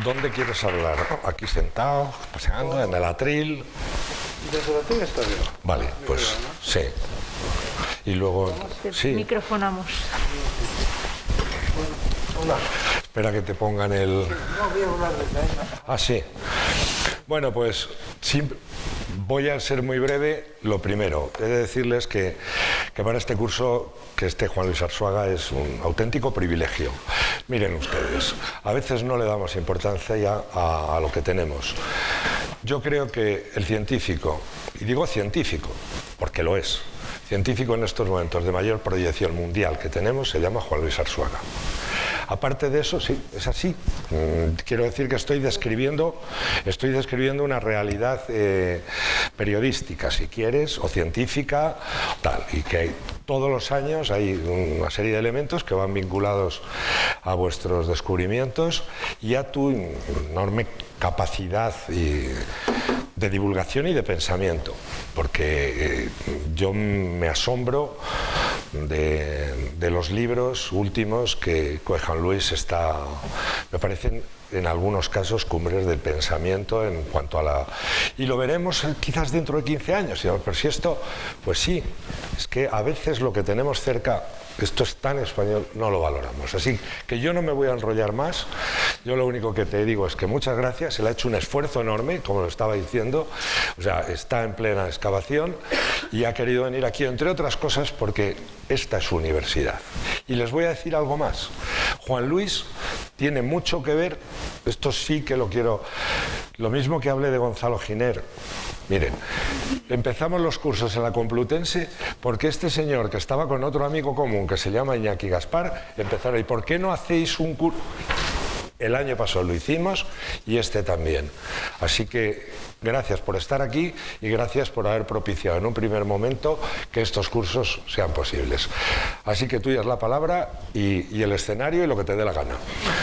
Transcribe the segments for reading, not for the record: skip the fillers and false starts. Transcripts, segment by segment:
¿Dónde quieres hablar? Aquí sentado, paseando, en el atril. Desde el atril está bien. Vale, pues sí. Y luego... Sí. Microfonamos. Hola. Espera que te pongan el... No, voy a hablar desde ahí. Ah, sí. Bueno, pues voy a ser muy breve. Lo primero, he de decirles que para este curso que esté Juan Luis Arzuaga es un auténtico privilegio. Miren ustedes, a veces no le damos importancia a lo que tenemos. Yo creo que el científico, y digo científico, porque lo es, científico en estos momentos de mayor proyección mundial que tenemos, se llama Juan Luis Arzuaga. Aparte de eso, sí, es así. Quiero decir que estoy describiendo una realidad periodística, si quieres, o científica, tal, y que todos los años hay una serie de elementos que van vinculados a vuestros descubrimientos y a tu enorme capacidad de divulgación y de pensamiento, porque yo me asombro de los libros últimos que Juan Luis me parecen en algunos casos cumbres del pensamiento en cuanto a la... Y lo veremos quizás dentro de 15 años, pero si esto, pues sí, es que a veces lo que tenemos cerca, esto es tan español, no lo valoramos. Así que yo no me voy a enrollar más, yo lo único que te digo es que muchas gracias, él ha hecho un esfuerzo enorme, como lo estaba diciendo, o sea, está en plena excavación y ha querido venir aquí, entre otras cosas, porque esta es su universidad. Y les voy a decir algo más. Juan Luis tiene mucho que ver, esto sí que lo quiero, lo mismo que hablé de Gonzalo Giner. Miren, empezamos los cursos en la Complutense porque este señor, que estaba con otro amigo común que se llama Iñaki Gaspar, empezaron, ¿y por qué no hacéis un curso? El año pasado lo hicimos y este también. Así que gracias por estar aquí y gracias por haber propiciado en un primer momento que estos cursos sean posibles. Así que tuya es la palabra y el escenario y lo que te dé la gana.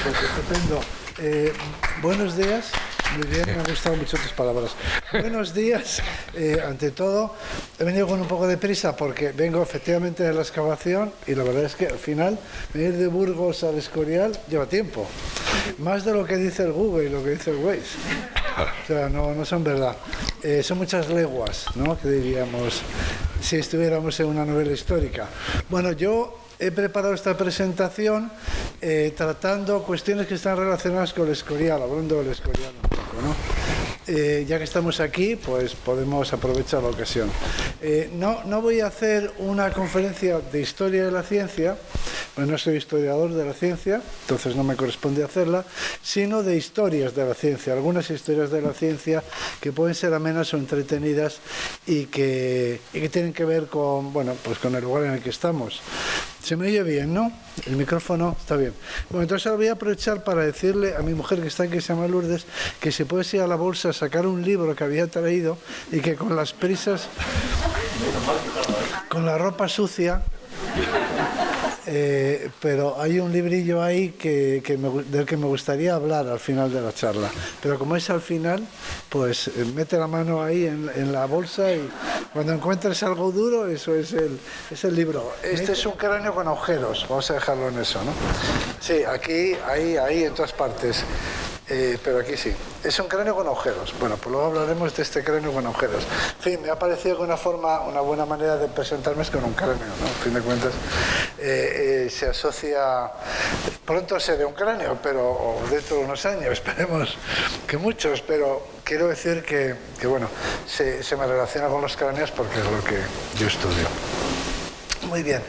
Pues estupendo. Buenos días. Muy bien, me han gustado mucho tus palabras. Buenos días. Ante todo, he venido con un poco de prisa porque vengo efectivamente de la excavación y la verdad es que al final venir de Burgos al Escorial lleva tiempo. Más de lo que dice el Google y lo que dice el Waze. O sea, no son verdad. Son muchas leguas, ¿no? Que diríamos si estuviéramos en una novela histórica. Bueno, yo he preparado esta presentación tratando cuestiones que están relacionadas con el Escorial, hablando del Escorial un poco, ¿no? Ya que estamos aquí, pues podemos aprovechar la ocasión. No voy a hacer una conferencia de historia de la ciencia, pues no soy historiador de la ciencia, entonces no me corresponde hacerla, sino de historias de la ciencia, algunas historias de la ciencia que pueden ser amenas o entretenidas y que tienen que ver con, bueno, pues con el lugar en el que estamos. Se me oye bien, ¿no? El micrófono está bien. Bueno, entonces ahora voy a aprovechar para decirle a mi mujer que está aquí, que se llama Lourdes, que si puedes ir a la bolsa a sacar un libro que había traído y que con las prisas, con la ropa sucia, pero hay un librillo ahí del que me gustaría hablar al final de la charla. Pero como es al final, pues mete la mano ahí en la bolsa y cuando encuentres algo duro, eso es el libro. Este es un cráneo con agujeros, vamos a dejarlo en eso, ¿no? Sí, aquí, ahí, en todas partes. Pero aquí sí. Es un cráneo con agujeros. Bueno, pues luego hablaremos de este cráneo con agujeros. En fin, me ha parecido que una buena manera de presentarme es con un cráneo, ¿no? En fin de cuentas, se asocia... Pronto seré un cráneo, pero dentro de unos años, esperemos que muchos, pero quiero decir que bueno, se me relaciona con los cráneos porque es lo que yo estudio. Muy bien.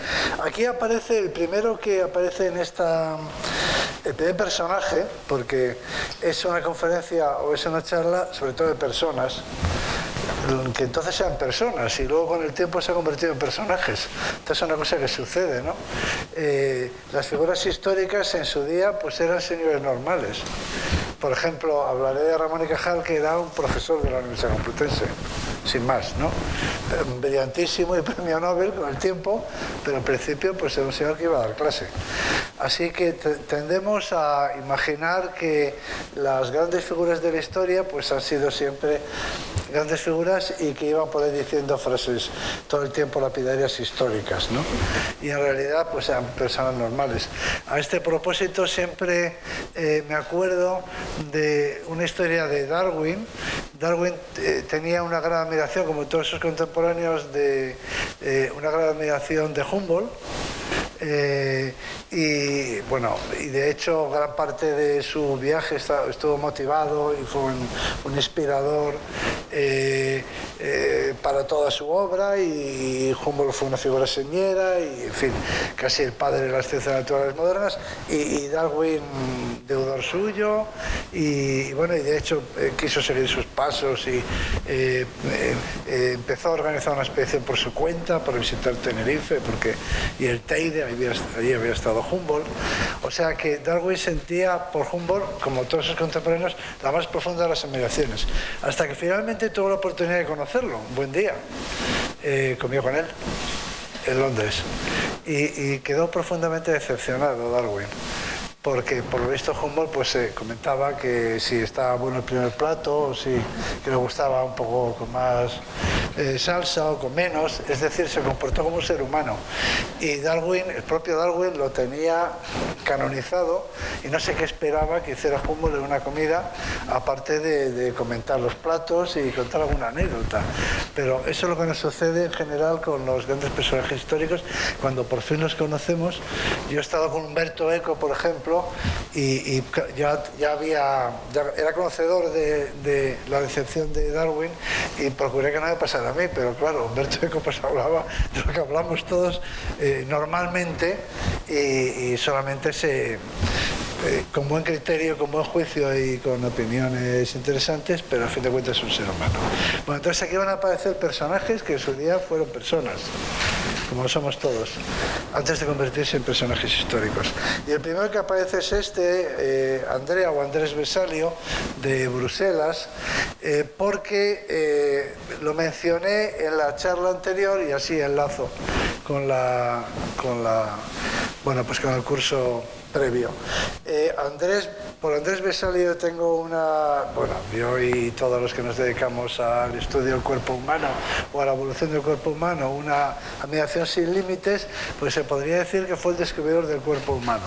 Aquí aparece el primero que aparece en el primer personaje, porque es una conferencia o es una charla sobre todo de personas, que entonces eran personas y luego con el tiempo se ha convertido en personajes. Entonces es una cosa que sucede, ¿no? Las figuras históricas en su día pues eran señores normales. Por ejemplo, hablaré de Ramón y Cajal, que era un profesor de la Universidad Complutense, sin más, ¿no? Brillantísimo y premio Nobel con el tiempo, pero al principio pues era un señor que iba a dar clase. Así que tendemos a imaginar que las grandes figuras de la historia pues han sido siempre grandes figuras y que iban por ahí diciendo frases todo el tiempo lapidarias históricas, ¿no? Y en realidad pues eran personas normales. A este propósito siempre me acuerdo de una historia de Darwin. Darwin tenía una gran admiración, como todos sus contemporáneos, una gran admiración de Humboldt. Y bueno, y de hecho gran parte de su viaje estuvo motivado y fue un inspirador para toda su obra, y Humboldt fue una figura señera y en fin, casi el padre de las ciencias naturales modernas, y Darwin deudor suyo, y bueno, y de hecho quiso seguir sus pasos y empezó a organizar una expedición por su cuenta para visitar Tenerife y el Teide. Allí había estado Humboldt. O sea que Darwin sentía por Humboldt, como todos sus contemporáneos, la más profunda de las admiraciones. Hasta que finalmente tuvo la oportunidad de conocerlo, un buen día. Comió con él en Londres. Y quedó profundamente decepcionado Darwin. Porque por lo visto Humboldt pues comentaba que si estaba bueno el primer plato, o si que le gustaba un poco con más salsa o con menos, es decir, se comportó como un ser humano. Y Darwin, el propio Darwin, lo tenía canonizado y no sé qué esperaba que hiciera Humboldt en una comida, aparte de comentar los platos y contar alguna anécdota. Pero eso es lo que nos sucede en general con los grandes personajes históricos cuando por fin los conocemos. Yo he estado con Umberto Eco, por ejemplo, y ya era conocedor de la decepción de Darwin y procuré que no me pasara a mí, pero claro, Humberto Eco pues hablaba de lo que hablamos todos normalmente y solamente con buen criterio, con buen juicio y con opiniones interesantes, pero a fin de cuentas es un ser humano. Bueno, entonces aquí van a aparecer personajes que en su día fueron personas, como somos todos, antes de convertirse en personajes históricos. Y el primero que aparece es Andrea o Andrés Vesalio, de Bruselas, porque lo mencioné en la charla anterior y así enlazo con el curso previo. Por Andrés Vesalio tengo yo y todos los que nos dedicamos al estudio del cuerpo humano o a la evolución del cuerpo humano, una admiración sin límites, pues se podría decir que fue el descubridor del cuerpo humano.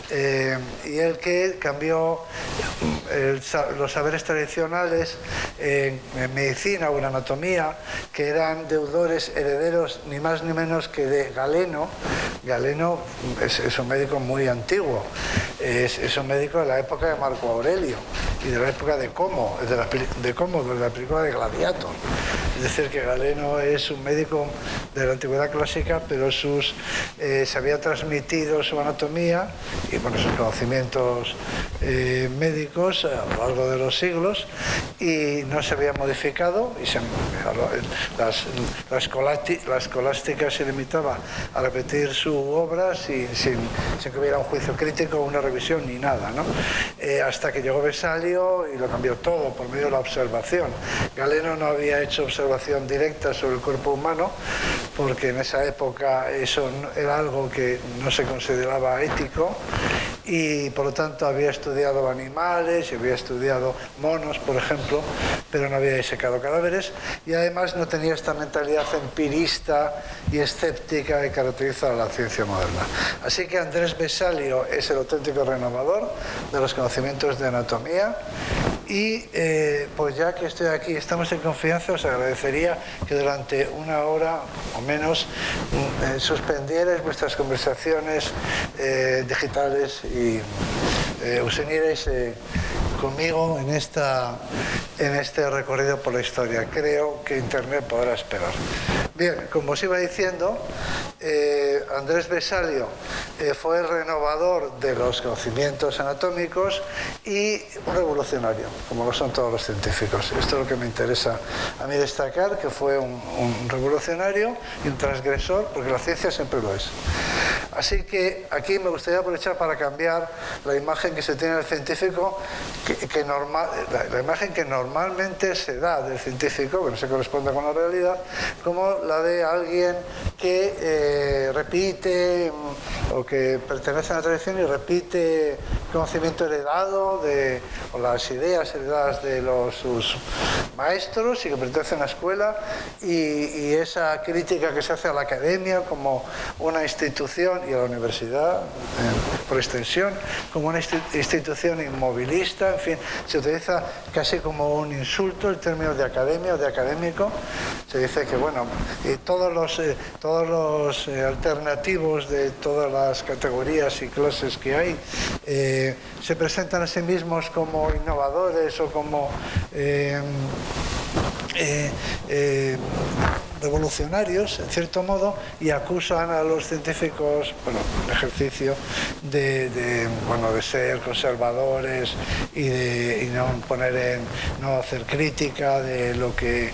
Y el que cambió los saberes tradicionales en medicina o en anatomía, que eran deudores, herederos, ni más ni menos que de Galeno. Galeno es un médico muy antiguo, es un médico de la época de Marco Aurelio y de la época de Como, de la película de Gladiator. Es decir, que Galeno es un médico de la antigüedad clásica, pero se había transmitido su anatomía y sus conocimientos médicos a lo largo de los siglos y no se había modificado, y la escolástica se limitaba a repetir su obra sin que hubiera un juicio crítico o una revisión ni nada, ¿no? Hasta que llegó Vesalio y lo cambió todo por medio de la observación. Galeno no había hecho observación directa sobre el cuerpo humano porque en esa época eso era algo que no se consideraba ético, y por lo tanto había estudiado animales y había estudiado monos, por ejemplo, pero no había disecado cadáveres, y además no tenía esta mentalidad empirista y escéptica que caracteriza a la ciencia moderna. Así que Andrés Vesalio es el auténtico renovador de los conocimientos de anatomía. Y pues ya que estoy aquí, estamos en confianza, os agradecería que durante una hora o menos suspendierais vuestras conversaciones digitales y os unierais conmigo en este recorrido por la historia. Creo que Internet podrá esperar. Bien, como os iba diciendo, Andrés Vesalio fue el renovador de los conocimientos anatómicos y un revolucionario, como lo son todos los científicos. Esto es lo que me interesa a mí destacar, que fue un revolucionario y un transgresor, porque la ciencia siempre lo es. Así que aquí me gustaría aprovechar para cambiar la imagen que se tiene del científico, la imagen que normalmente se da del científico, que no se corresponde con la realidad, como la de alguien que repite o que pertenece a una tradición y repite conocimiento heredado o las ideas heredadas de sus maestros y que pertenece a una escuela, y esa crítica que se hace a la academia como una institución y a la universidad por extensión como una institución inmovilista. En fin, se utiliza casi como un insulto el término de academia o de académico. Se dice que bueno, todos los alternativos de todas las categorías y clases que hay se presentan a sí mismos como innovadores o como revolucionarios, en cierto modo, y acusan a los científicos, bueno, el ejercicio de ser conservadores y no hacer crítica de lo que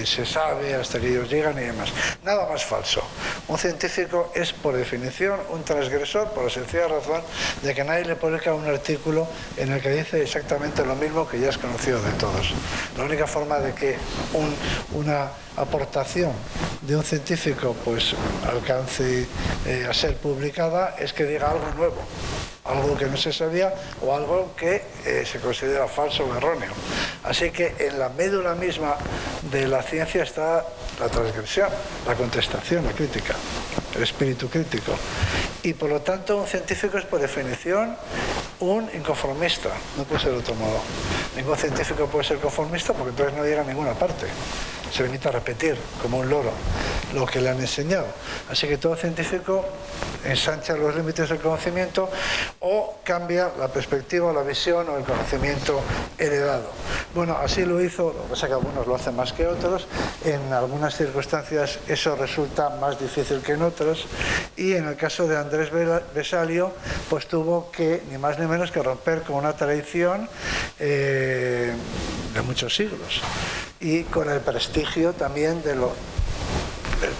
se sabe hasta que ellos llegan y demás. Nada más falso. Un científico es, por definición, un transgresor, por la sencilla razón de que nadie le publica un artículo en el que dice exactamente lo mismo que ya es conocido de todos. La única forma de que una aportación de un científico pues alcance a ser publicada es que diga algo nuevo, algo que no se sabía o algo que se considera falso o erróneo. Así que en la médula misma de la ciencia está la transgresión, la contestación, la crítica, el espíritu crítico. Y por lo tanto un científico es por definición un inconformista, no puede ser de otro modo. Ningún científico puede ser conformista porque entonces no llega a ninguna parte. Se limita a repetir, como un loro, lo que le han enseñado. Así que todo científico ensancha los límites del conocimiento o cambia la perspectiva, la visión o el conocimiento heredado. Bueno, así lo hizo, lo que pasa es que algunos lo hacen más que otros, en algunas circunstancias eso resulta más difícil que en otras, y en el caso de Andrés Vesalio, pues tuvo que, ni más ni menos que romper con una tradición de muchos siglos, y con el prestigio también del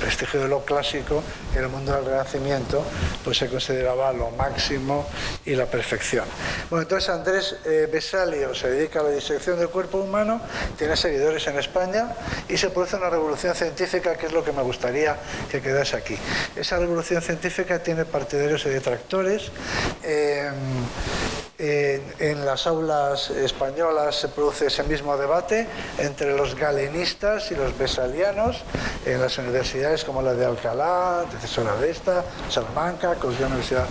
prestigio de lo clásico, que en el mundo del Renacimiento pues se consideraba lo máximo y la perfección. Bueno, entonces Andrés Vesalio se dedica a la disección del cuerpo humano, tiene seguidores en España y se produce una revolución científica, que es lo que me gustaría que quedase aquí. Esa revolución científica tiene partidarios y detractores. En las aulas españolas se produce ese mismo debate entre los galenistas y los vesalianos. En las universidades como la de Alcalá, antecesora de esta, Salamanca, que es una universidad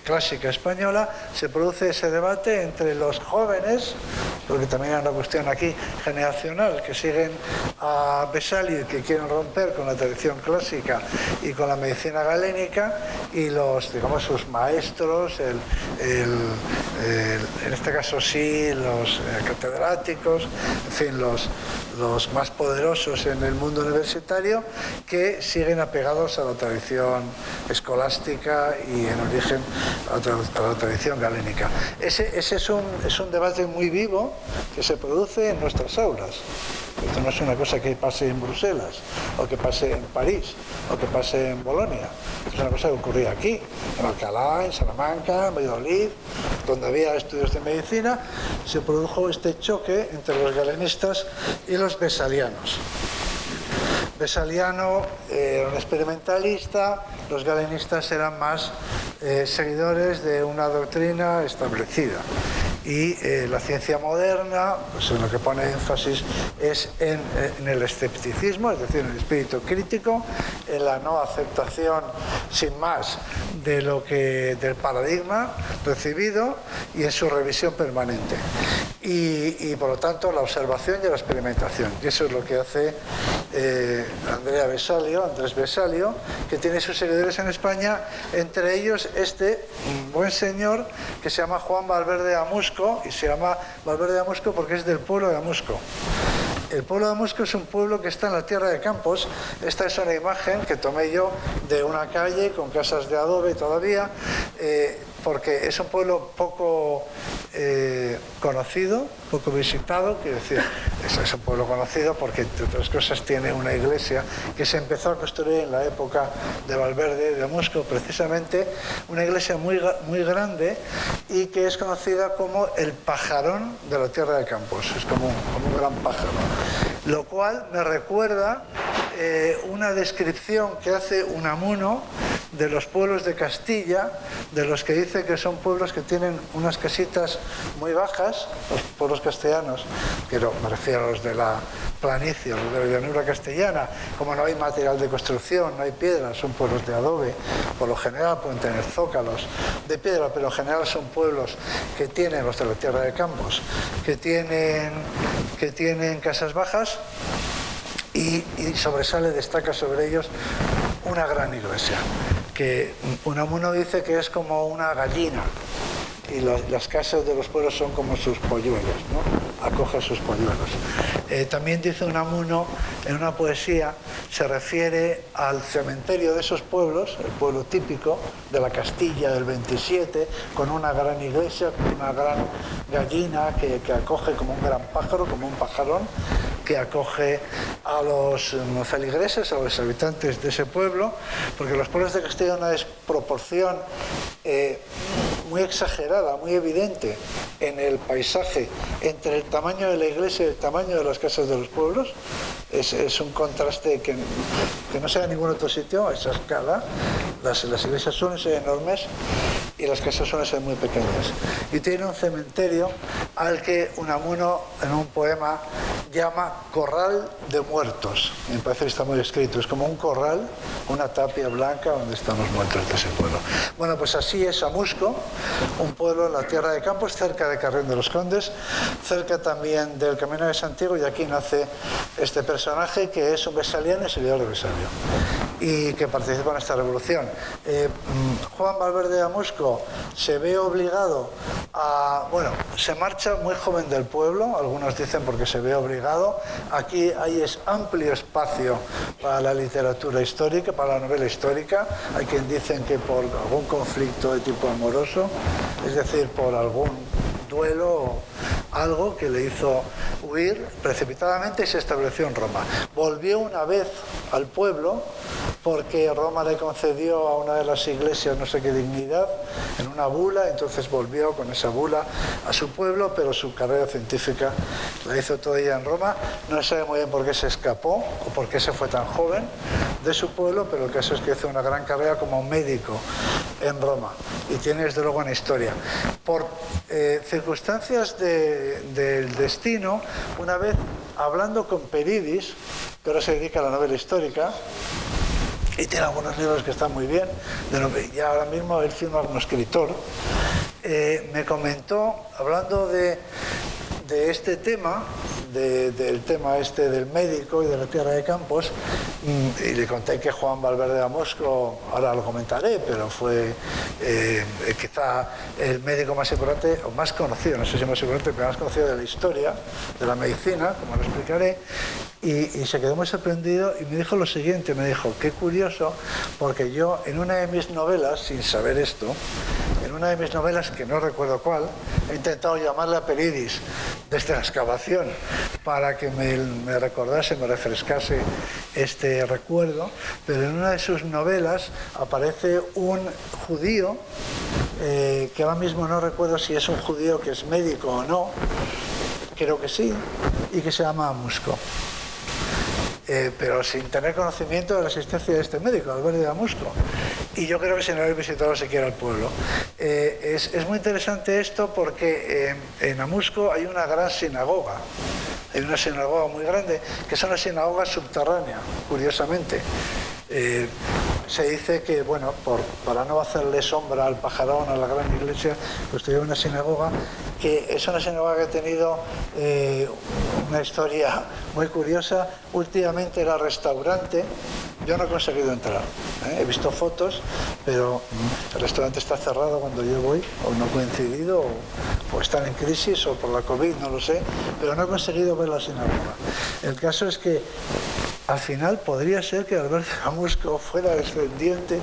clásica española, se produce ese debate entre los jóvenes, porque también hay una cuestión aquí generacional, que siguen a Vesalio y que quieren romper con la tradición clásica y con la medicina galénica, y los, digamos, sus maestros, en este caso sí, los catedráticos, en fin, los más poderosos en el mundo universitario, que siguen apegados a la tradición escolástica y en origen a la tradición galénica. Ese es un debate muy vivo que se produce en nuestras aulas. Esto no es una cosa que pase en Bruselas, o que pase en París, o que pase en Bolonia. Es una cosa que ocurría aquí, en Alcalá, en Salamanca, en Valladolid, donde había estudios de medicina. Se produjo este choque entre los galenistas y los vesalianos. Vesaliano era un experimentalista, los galenistas eran más seguidores de una doctrina establecida. Y la ciencia moderna, pues en lo que pone énfasis es en el escepticismo, es decir, en el espíritu crítico, en la no aceptación sin más del paradigma recibido y en su revisión permanente. Y por lo tanto la observación y la experimentación. Y eso es lo que hace Andrés Vesalio, que tiene sus seguidores en España, entre ellos este buen señor que se llama Juan Valverde de Amusco, y se llama Valverde de Amusco porque es del pueblo de Amusco. El pueblo de Amusco es un pueblo que está en la tierra de Campos. Esta es una imagen que tomé yo de una calle con casas de adobe todavía, porque es un pueblo poco conocido, poco visitado. Quiero decir, es un pueblo conocido porque, entre otras cosas, tiene una iglesia que se empezó a construir en la época de Valverde de Amusco, precisamente una iglesia muy, muy grande, y que es conocida como el pajarón de la tierra de Campos. Es como un gran pájaro, lo cual me recuerda una descripción que hace Unamuno de los pueblos de Castilla, de los que dice que son pueblos que tienen unas casitas muy bajas, los pueblos castellanos, pero me refiero a los de la planicie, los de la llanura castellana. Como no hay material de construcción, no hay piedra, son pueblos de adobe, por lo general pueden tener zócalos de piedra, pero en general son pueblos que tienen, los de la tierra de Campos, que tienen casas bajas, y sobresale, destaca sobre ellos una gran iglesia, que Unamuno dice que es como una gallina, y las casas de los pueblos son como sus polluelos, ¿no? Acoge sus polluelos. También dice Unamuno, en una poesía, se refiere al cementerio de esos pueblos, el pueblo típico de la Castilla del 27, con una gran iglesia, con una gran gallina que acoge como un gran pájaro, como un pajarón, que acoge a los feligreses, a los habitantes de ese pueblo, porque los pueblos de Castilla hay una desproporción muy exagerada, muy evidente en el paisaje entre el tamaño de la iglesia y el tamaño de las casas de los pueblos. Es un contraste que no se da en ningún otro sitio, a esa escala. Las iglesias suelen ser enormes y las casas suelen ser muy pequeñas. Y tiene un cementerio al que Unamuno, en un poema, llama Corral de Muertos. Me parece que está muy escrito. Es como un corral, una tapia blanca donde están los muertos de ese pueblo. Bueno, pues así es Amusco, un pueblo en la tierra de Campos, cerca de Carrión de los Condes, cerca también del Camino de Santiago, y aquí nace este personaje que es un vesaliano y seguidor de Vesalio, y que participa en esta revolución. Juan Valverde de Amusco se ve obligado a... Bueno, se marcha muy joven del pueblo, algunos dicen porque se ve obligado. Aquí hay amplio espacio para la literatura histórica, para la novela histórica. Hay quien dicen que por algún conflicto de tipo amoroso, es decir, por algún duelo o algo que le hizo huir precipitadamente y se estableció en Roma. Volvió una vez al pueblo porque Roma le concedió a una de las iglesias no sé qué dignidad en una bula, entonces volvió con esa bula a su pueblo, pero su carrera científica la hizo toda ella en Roma. No se sabe muy bien por qué se escapó o por qué se fue tan joven de su pueblo, pero el caso es que hizo una gran carrera como médico en Roma y tiene desde luego una historia. Por circunstancias del destino, una vez hablando con Peridis, que ahora se dedica a la novela histórica, y tiene algunos libros que están muy bien, y ahora mismo él firma como escritor, me comentó, hablando de este tema, del tema este del médico y de la tierra de Campos, y le conté que Juan Valverde de Amusco, ahora lo comentaré, pero fue quizá el médico más importante, o más conocido, no sé si más importante, pero más conocido de la historia, de la medicina, como lo explicaré, y se quedó muy sorprendido y me dijo lo siguiente, me dijo, qué curioso, porque yo en una de mis novelas, sin saber esto, en una de mis novelas, que no recuerdo cuál, he intentado llamarle a Peridis desde la excavación para que me recordase, me refrescase este recuerdo, pero en una de sus novelas aparece un judío, que ahora mismo no recuerdo si es un judío que es médico o no, creo que sí, y que se llama Amusco. Pero sin tener conocimiento de la existencia de este médico, Valverde de Amusco. Y yo creo que sin haber visitado siquiera el pueblo. Es muy interesante esto porque en Amusco hay una gran sinagoga. Hay una sinagoga muy grande, que es una sinagoga subterránea, curiosamente. Se dice que, bueno, para no hacerle sombra al pajarón, a la gran iglesia, construyó una sinagoga, que es una sinagoga que ha tenido una historia muy curiosa. Últimamente era restaurante. Yo no he conseguido entrar, he visto fotos, pero el restaurante está cerrado cuando yo voy, o no ha coincidido, o están en crisis, o por la COVID, no lo sé, pero no he conseguido ver la sinagoga. El caso es que al final podría ser que Valverde de Amusco fuera descendiente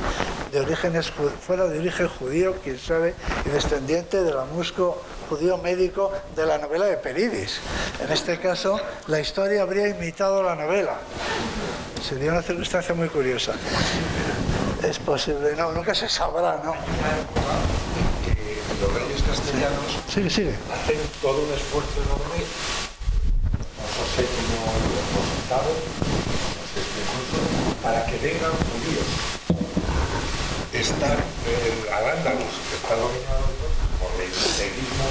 fuera de origen judío, quién sabe, y descendiente del Amusco judío médico de la novela de Peridis. En este caso, la historia habría imitado la novela. Sería una circunstancia muy curiosa. Es posible, no, nunca se sabrá, ¿no? Que los reyes castellanos sigue. hacen todo un esfuerzo enorme, no sé cómo lo hemos contado, no sé, incluso para que vengan judíos. Estar Al-Ándalus está dominado por el integrismo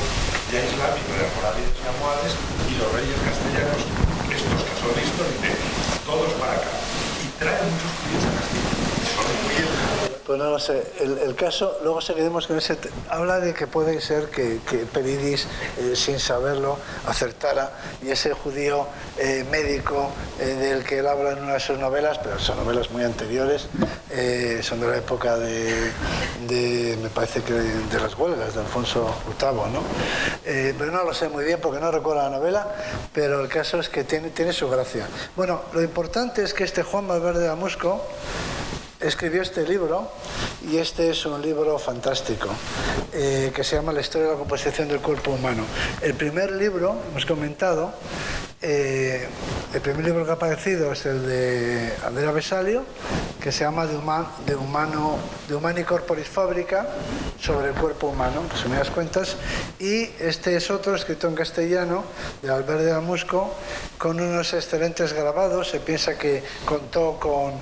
ya islámico de almorávides y almohades, y los reyes castellanos, estos que son listos, dicen todos para acá, y traen muchos judíos a Castilla. Son muy Pues no lo sé, el caso, luego seguiremos con ese... Habla de que puede ser que Peridis, sin saberlo, acertara, y ese judío médico del que él habla en una de sus novelas, pero son novelas muy anteriores, son de la época me parece que de las huelgas de Alfonso VIII, ¿no? Pero no lo sé muy bien porque no recuerdo la novela, pero el caso es que tiene su gracia. Bueno, lo importante es que este Juan Valverde de Amusco escribió este libro, y este es un libro fantástico, que se llama La historia de la composición del cuerpo humano. El primer libro, hemos comentado, el primer libro que ha aparecido es el de Andrea Vesalio, que se llama De Humani Corporis Fabrica, sobre el cuerpo humano, en resumidas cuentas, y este es otro escrito en castellano, de Valverde de Amusco, con unos excelentes grabados. Se piensa que contó con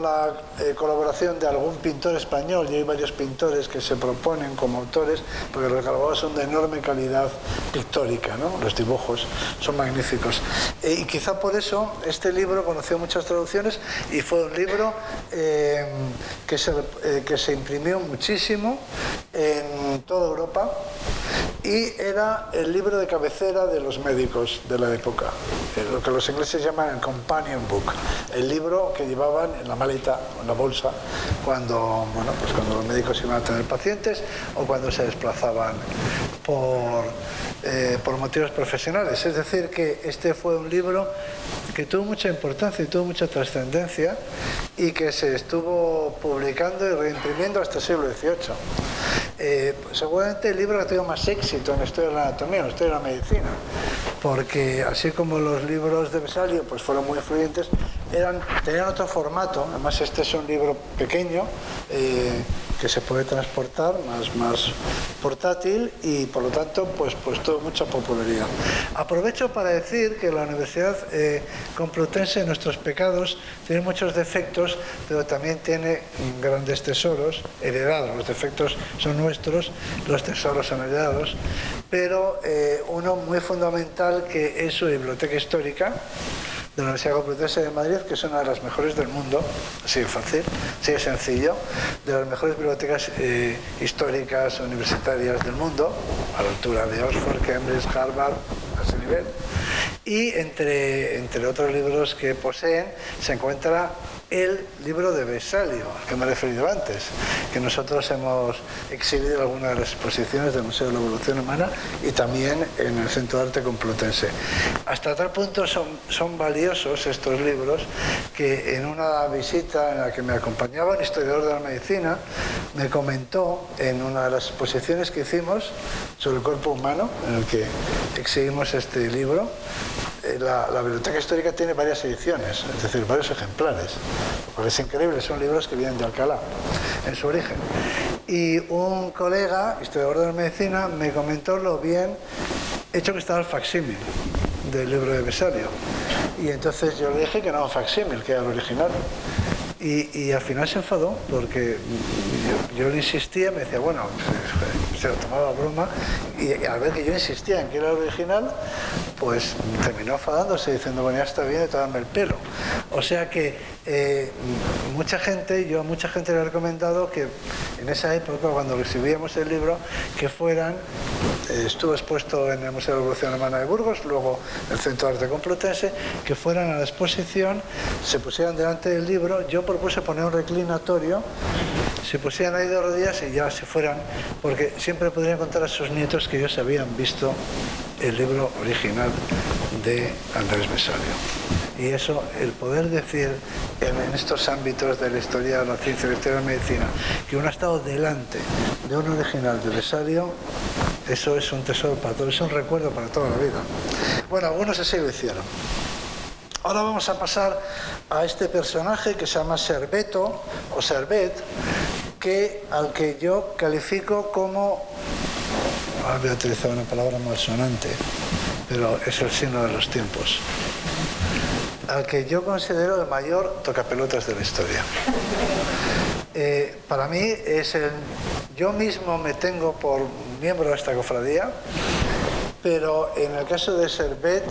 la colaboración de algún pintor español, y hay varios pintores que se proponen como autores, porque los grabados son de enorme calidad pictórica, ¿no? Los dibujos son magníficos. Y quizá por eso este libro conoció muchas traducciones, y fue un libro que se imprimió muchísimo en toda Europa, y era el libro de cabecera de los médicos de la época, lo que los ingleses llaman el companion book, el libro que llevaban en la maleta o en la bolsa cuando los médicos iban a tener pacientes o cuando se desplazaban por motivos profesionales. Es decir, que este fue un libro que tuvo mucha importancia y tuvo mucha trascendencia, y que se estuvo publicando y reimprimiendo hasta el siglo XVIII. Seguramente el libro que ha tenido más éxito en la historia de la anatomía, en la historia de la medicina, porque así como los libros de Vesalio pues fueron muy influyentes, tenían otro formato. Además, este es un libro pequeño que se puede transportar, más portátil, y por lo tanto pues tuvo mucha popularidad. Aprovecho para decir que la Universidad Complutense, Nuestros Pecados, tiene muchos defectos, pero también tiene grandes tesoros heredados. Los defectos son nuestros, los tesoros son heredados, pero uno muy fundamental, que es su biblioteca histórica de la Universidad Complutense de Madrid, que es una de las mejores del mundo, así de fácil, así de sencillo, de las mejores bibliotecas históricas universitarias del mundo, a la altura de Oxford, Cambridge, Harvard, a ese nivel. Y entre otros libros que poseen se encuentra el libro de Vesalio, al que me he referido antes, que nosotros hemos exhibido en algunas de las exposiciones del Museo de la Evolución Humana y también en el Centro de Arte Complutense. Hasta tal punto son valiosos estos libros, que en una visita en la que me acompañaba un historiador de la medicina, me comentó en una de las exposiciones que hicimos sobre el cuerpo humano, en el que exhibimos este libro. La biblioteca histórica tiene varias ediciones, es decir, varios ejemplares, lo cual es increíble. Son libros que vienen de Alcalá en su origen. Y un colega, historiador de la medicina, me comentó lo bien hecho que estaba el facsímil del libro de Vesalio. Y entonces yo le dije que no era un facsímil, que era el original. Y al final se enfadó, porque yo le insistía, me decía, bueno, se lo tomaba a broma, y al ver que yo insistía en que era el original, pues terminó enfadándose, diciendo, bueno, ya está bien de tomarme el pelo. O sea que yo a mucha gente le he recomendado que en esa época, cuando recibíamos el libro, que fueran, estuvo expuesto en el Museo de la Evolución Humana de Burgos, luego en el Centro de Arte Complutense, que fueran a la exposición, se pusieran delante del libro. Yo propuse poner un reclinatorio, se pusieran ahí de rodillas y ya se fueran, porque siempre podrían contar a sus nietos que ellos habían visto el libro original de Andrés Vesalio. Y eso, el poder decir en estos ámbitos de la historia de la ciencia y la historia de la medicina, que uno ha estado delante de un original de Vesalio, eso es un tesoro para todos, es un recuerdo para toda la vida. Bueno, algunos así lo hicieron. Ahora vamos a pasar a este personaje que se llama Serveto, o Servet, al que yo califico como, voy a utilizar una palabra malsonante, pero es el signo de los tiempos. al que yo considero el mayor tocapelotas de la historia. Para mí es yo mismo me tengo por miembro de esta cofradía, pero en el caso de Servet,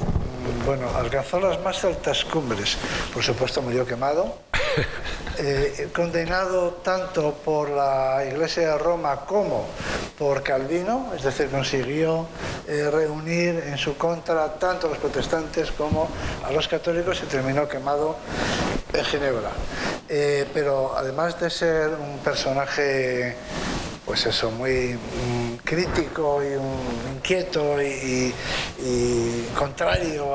bueno, alcanzó las más altas cumbres. Por supuesto murió quemado, condenado tanto por la Iglesia de Roma como por Calvino, es decir, consiguió reunir en su contra tanto a los protestantes como a los católicos y terminó quemado en Ginebra. Pero además de ser un personaje, pues eso, muy crítico y inquieto y contrario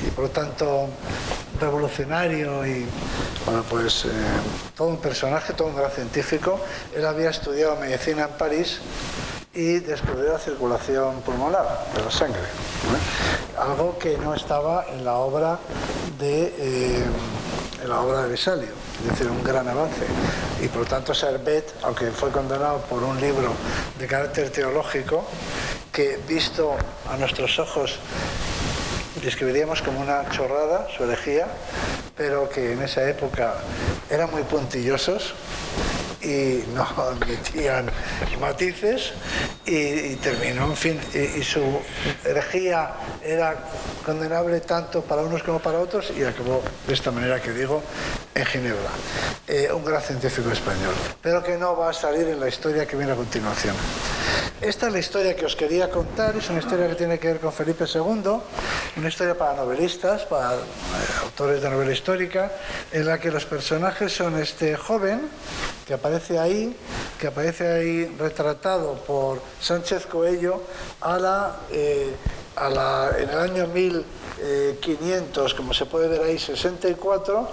y por lo tanto revolucionario y bueno, pues todo un personaje, todo un gran científico. Él había estudiado medicina en París y descubrió la circulación pulmonar de la sangre, ¿no? Algo que no estaba en la obra de Vesalio, es decir, un gran avance. Y por lo tanto Servet, aunque fue condenado por un libro de carácter teológico, que visto a nuestros ojos describiríamos como una chorrada, su herejía, pero que en esa época eran muy puntillosos y no admitían matices y terminó, en fin, y su herejía era condenable tanto para unos como para otros y acabó de esta manera que digo en Ginebra. Un gran científico español, pero que no va a salir en la historia que viene a continuación. Esta es la historia que os quería contar, es una historia que tiene que ver con Felipe II, una historia para novelistas, para autores de novela histórica, en la que los personajes son este joven que aparece ahí retratado por Sánchez Coello en el año 1500, como se puede ver ahí, 64,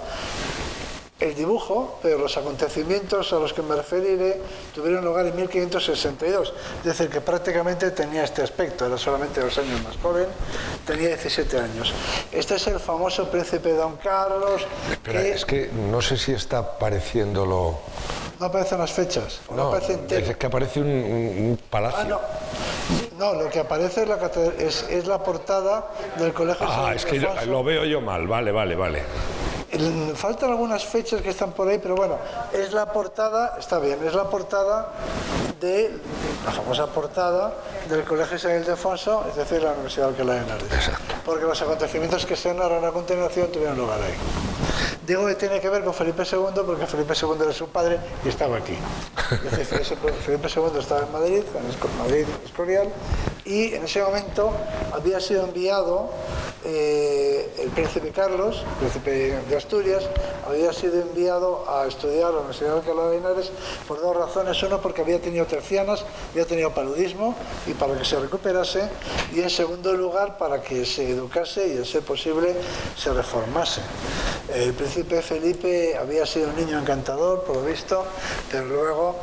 el dibujo, pero los acontecimientos a los que me referiré tuvieron lugar en 1562, es decir, que prácticamente tenía este aspecto, era solamente 2 años más joven, tenía 17 años. Este es el famoso príncipe Don Carlos. Espera, es que no sé si está apareciéndolo. No aparecen las fechas, No, aparece entero. es que aparece un palacio. No, lo que aparece es la portada del Colegio San Es que Ildefonso. lo veo yo mal, vale. Faltan algunas fechas que están por ahí, pero bueno, es la portada, está bien, es la portada de la famosa portada del Colegio San Ildefonso, es decir, la Universidad de Alcalá de Henares. Exacto. Porque los acontecimientos que se narran a continuación tuvieron lugar ahí. Digo que tiene que ver con Felipe II porque Felipe II era su padre y estaba aquí. Es decir, Felipe II estaba en Madrid, Madrid Escorial, y en ese momento había sido enviado el príncipe Carlos, príncipe de Asturias, había sido enviado a estudiar a la Universidad de Alcalá de Henares por 2 razones. Uno, porque había tenido tercianas, había tenido paludismo y para que se recuperase, y en segundo lugar para que se educase y, a ser posible, se reformase. El príncipe Felipe había sido un niño encantador, por lo visto, pero luego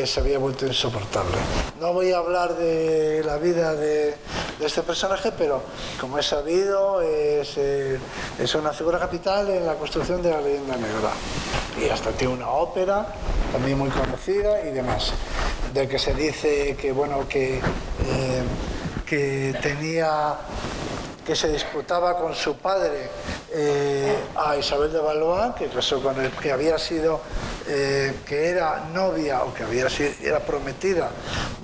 se había vuelto insoportable. No voy a hablar de la vida de este personaje, pero como es sabido, es una figura capital en la construcción de la leyenda negra. Y hasta tiene una ópera también muy conocida y demás, del que se dice que, bueno, que que se disputaba con su padre a Isabel de Valois, que casó con él, que había sido, que era novia o que era prometida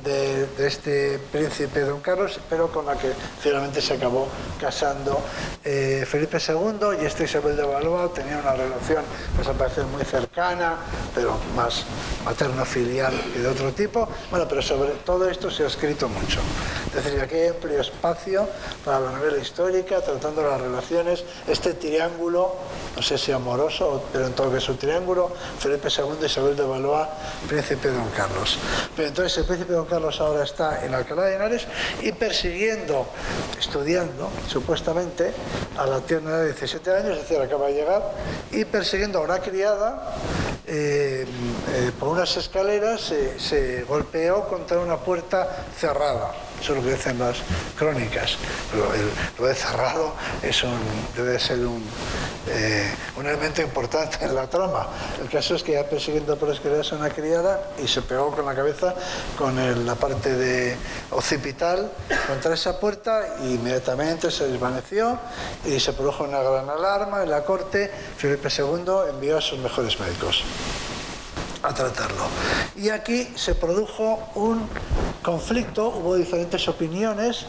de este príncipe Don Carlos, pero con la que finalmente se acabó casando Felipe II, y esta Isabel de Valois tenía una relación, pues al parecer, muy cercana, pero más materno-filial que de otro tipo. Bueno, pero sobre todo esto se ha escrito mucho. Es decir, aquí hay amplio espacio para la novela histórica, tratando las relaciones, este triángulo, no sé si amoroso, pero en todo caso triángulo, Felipe II, Isabel de Valois, príncipe Don Carlos. Pero entonces el príncipe Don Carlos ahora está en Alcalá de Henares y persiguiendo, estudiando, supuestamente, a la tierna edad de 17 años, es decir, acaba de llegar, y persiguiendo a una criada, por unas escaleras se golpeó contra una puerta cerrada. eso es lo que dicen las crónicas. Pero lo de cerrado debe ser un elemento importante en la trama. El caso es que ya persiguiendo por las escaleras a una criada y se pegó con la cabeza con la parte occipital contra esa puerta y inmediatamente se desvaneció y se produjo una gran alarma en la corte. Felipe II envió a sus mejores médicos a tratarlo. Y aquí se produjo un conflicto, hubo diferentes opiniones,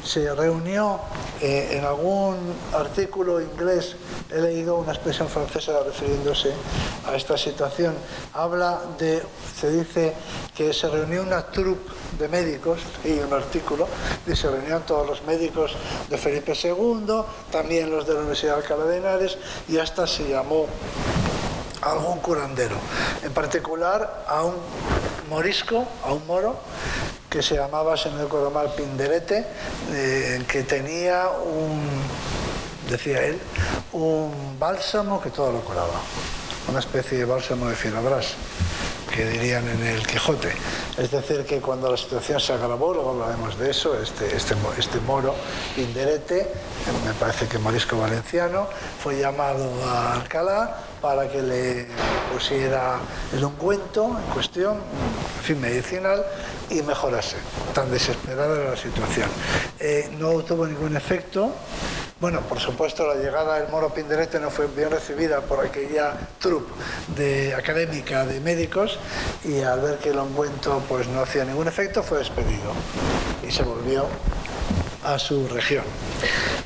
se reunió en algún artículo inglés, he leído una expresión francesa refiriéndose a esta situación, se dice que se reunió una troupe de médicos, y un artículo, y se reunieron todos los médicos de Felipe II, también los de la Universidad de Alcalá de Henares, y hasta se llamó a algún curandero, en particular a un morisco, a un moro, que se llamaba, si no recuerdo mal, Pinderete, que tenía decía él, un bálsamo que todo lo curaba, una especie de bálsamo de fierabrás, que dirían en el Quijote. Es decir, que cuando la situación se agravó, luego hablaremos de eso, este moro Pinderete, me parece que morisco valenciano, fue llamado a Alcalá para que le pusiera el ungüento en cuestión, en fin, medicinal, y mejorase. Tan desesperada era la situación. No tuvo ningún efecto. Bueno, por supuesto, la llegada del moro Pinderete no fue bien recibida por aquella troupe académica de médicos, y al ver que el ungüento pues, no hacía ningún efecto, fue despedido y se volvió a su región.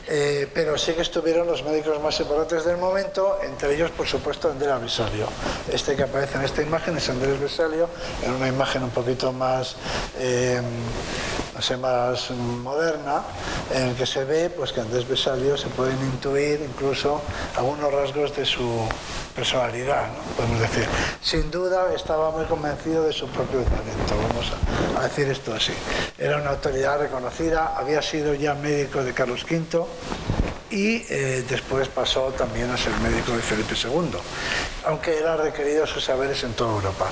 Pero sí que estuvieron los médicos más importantes del momento, entre ellos, por supuesto, Andrea Vesalio. Este que aparece en esta imagen es Andrés Vesalio, en una imagen un poquito más más moderna, en el que se ve pues, que Andrés Vesalio se pueden intuir incluso algunos rasgos de su personalidad, ¿no? Podemos decir. Sin duda estaba muy convencido de su propio talento, vamos a decir esto así. Era una autoridad reconocida, había sido ya médico de Carlos V y después pasó también a ser médico de Felipe II, aunque era requerido sus saberes en toda Europa.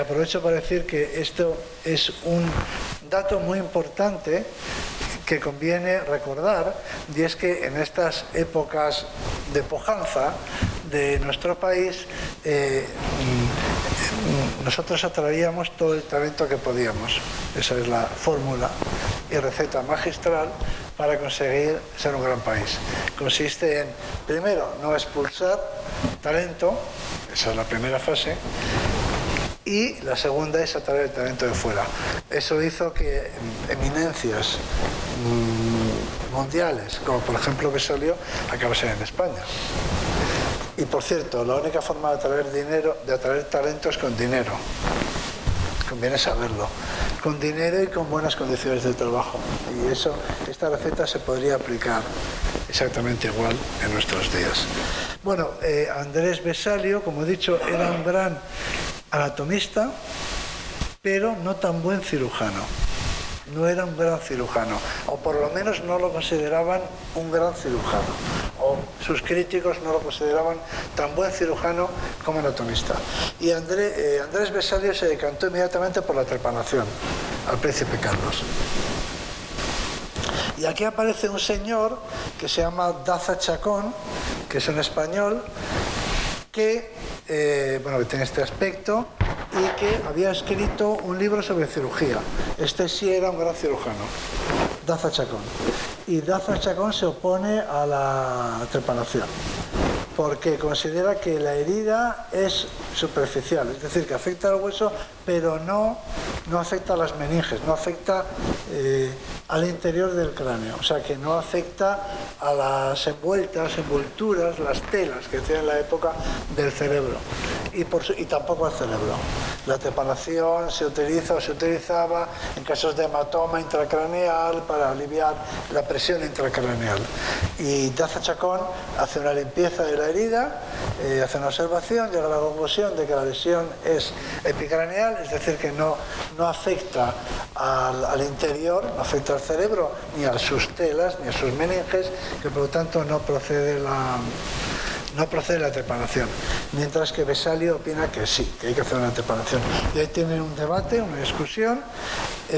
Aprovecho para decir que esto es un dato muy importante que conviene recordar, y es que en estas épocas de pujanza de nuestro país, nosotros atraíamos todo el talento que podíamos. Esa es la fórmula y receta magistral para conseguir ser un gran país. Consiste en, primero, no expulsar talento, esa es la primera fase, y la segunda es atraer el talento de fuera. Eso hizo que eminencias mundiales, como por ejemplo Vesalio, acabasen en España. Y por cierto, la única forma de atraer talento es con dinero. Conviene saberlo. Con dinero y con buenas condiciones de trabajo. Y esta receta se podría aplicar exactamente igual en nuestros días. Bueno, Andrés Vesalio, como he dicho, era un gran anatomista, pero no tan buen cirujano. No era un gran cirujano, o por lo menos no lo consideraban un gran cirujano, o sus críticos no lo consideraban tan buen cirujano como anatomista. Y Andrés Vesalio se decantó inmediatamente por la trepanación al príncipe Carlos. Y aquí aparece un señor que se llama Daza Chacón, que es un español, que tiene este aspecto y que había escrito un libro sobre cirugía. Este sí era un gran cirujano, Daza Chacón. Y Daza Chacón se opone a la trepanación porque considera que la herida es superficial, es decir, que afecta al hueso, pero no afecta a las meninges, no afecta al interior del cráneo, o sea que no afecta a las envolturas, las telas que hacía en la época del cerebro y tampoco al cerebro. La trepanación se utilizaba en casos de hematoma intracraneal para aliviar la presión intracraneal. Y Daza Chacón hace una limpieza de la herida, hace una observación, llega a la conclusión de que la lesión es epicraneal, es decir, que no afecta al interior, no afecta al cerebro, ni a sus telas, ni a sus meninges, que por lo tanto no procede la trepanación, mientras que Vesalio opina que sí, que hay que hacer una trepanación. Y ahí tienen un debate, una discusión,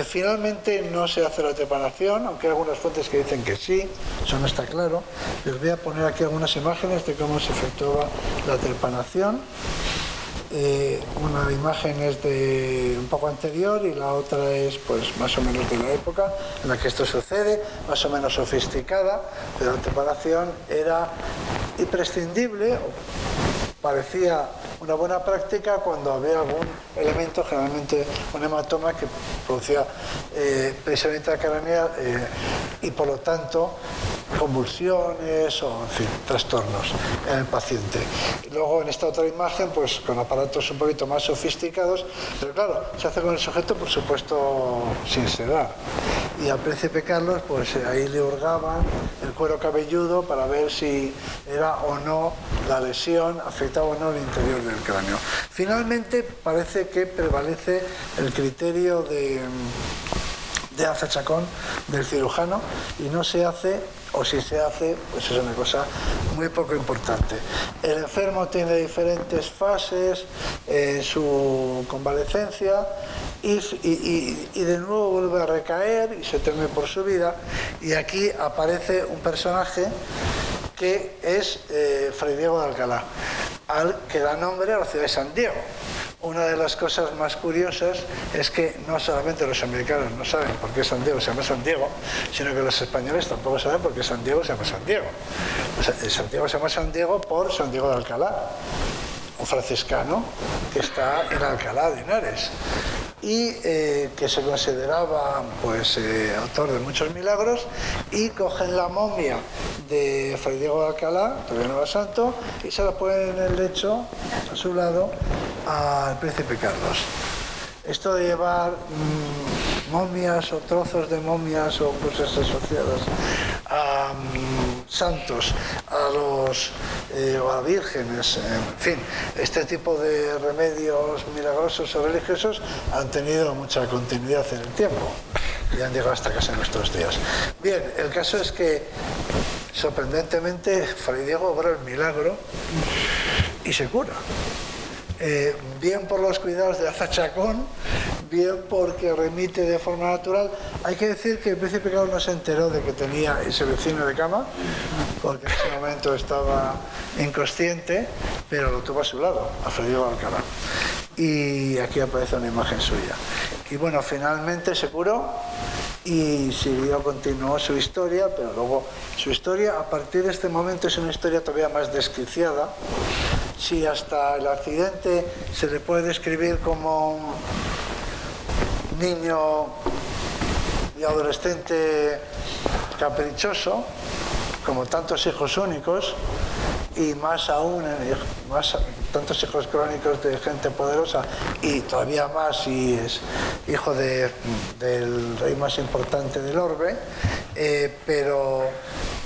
Finalmente no se hace la trepanación, aunque hay algunas fuentes que dicen que sí, eso no está claro. Les voy a poner aquí algunas imágenes de cómo se efectuaba la trepanación. Una imagen es de un poco anterior y la otra es pues más o menos de la época en la que esto sucede, más o menos sofisticada, pero la trepanación era imprescindible, parecía una buena práctica cuando había algún elemento, generalmente un hematoma que producía presión craneal y por lo tanto convulsiones o en fin, trastornos en el paciente. Y luego en esta otra imagen, pues con aparatos un poquito más sofisticados, pero claro, se hace con el sujeto por supuesto sin sedar. Y al príncipe Carlos, pues ahí le hurgaban el cuero cabelludo para ver si era o no la lesión, afectaba o no el interior del cráneo. Finalmente parece que prevalece el criterio de azachacón del cirujano y no se hace, o si se hace, pues es una cosa muy poco importante. El enfermo tiene diferentes fases en su convalecencia y de nuevo vuelve a recaer y se teme por su vida, y aquí aparece un personaje que es Fray Diego de Alcalá, al que da nombre a la ciudad de San Diego. Una de las cosas más curiosas es que no solamente los americanos no saben por qué San Diego se llama San Diego, sino que los españoles tampoco saben por qué San Diego se llama San Diego. O sea, San Diego se llama San Diego por San Diego de Alcalá, un franciscano que está en Alcalá de Henares y que se consideraba pues autor de muchos milagros, y cogen la momia de Fray Diego de Alcalá, todavía no era santo, y se la ponen en el lecho a su lado al príncipe Carlos. Esto de llevar momias o trozos de momias o cosas asociadas a santos, o a vírgenes, en fin, este tipo de remedios milagrosos o religiosos han tenido mucha continuidad en el tiempo y han llegado hasta casi nuestros días. Bien, el caso es que sorprendentemente Fray Diego obra el milagro y se cura. Bien por los cuidados de azachacón, bien porque remite de forma natural. Hay que decir que el príncipe Carlos no se enteró de que tenía ese vecino de cama, porque en ese momento estaba inconsciente, pero lo tuvo a su lado, a Fray Diego de Alcalá. Y aquí aparece una imagen suya. Y bueno, finalmente se curó y continuó su historia, pero luego su historia a partir de este momento es una historia todavía más desquiciada. Si hasta el accidente se le puede describir como un niño y adolescente caprichoso, como tantos hijos únicos, y más aún tantos hijos crónicos de gente poderosa, y todavía más si es hijo del rey más importante del orbe, pero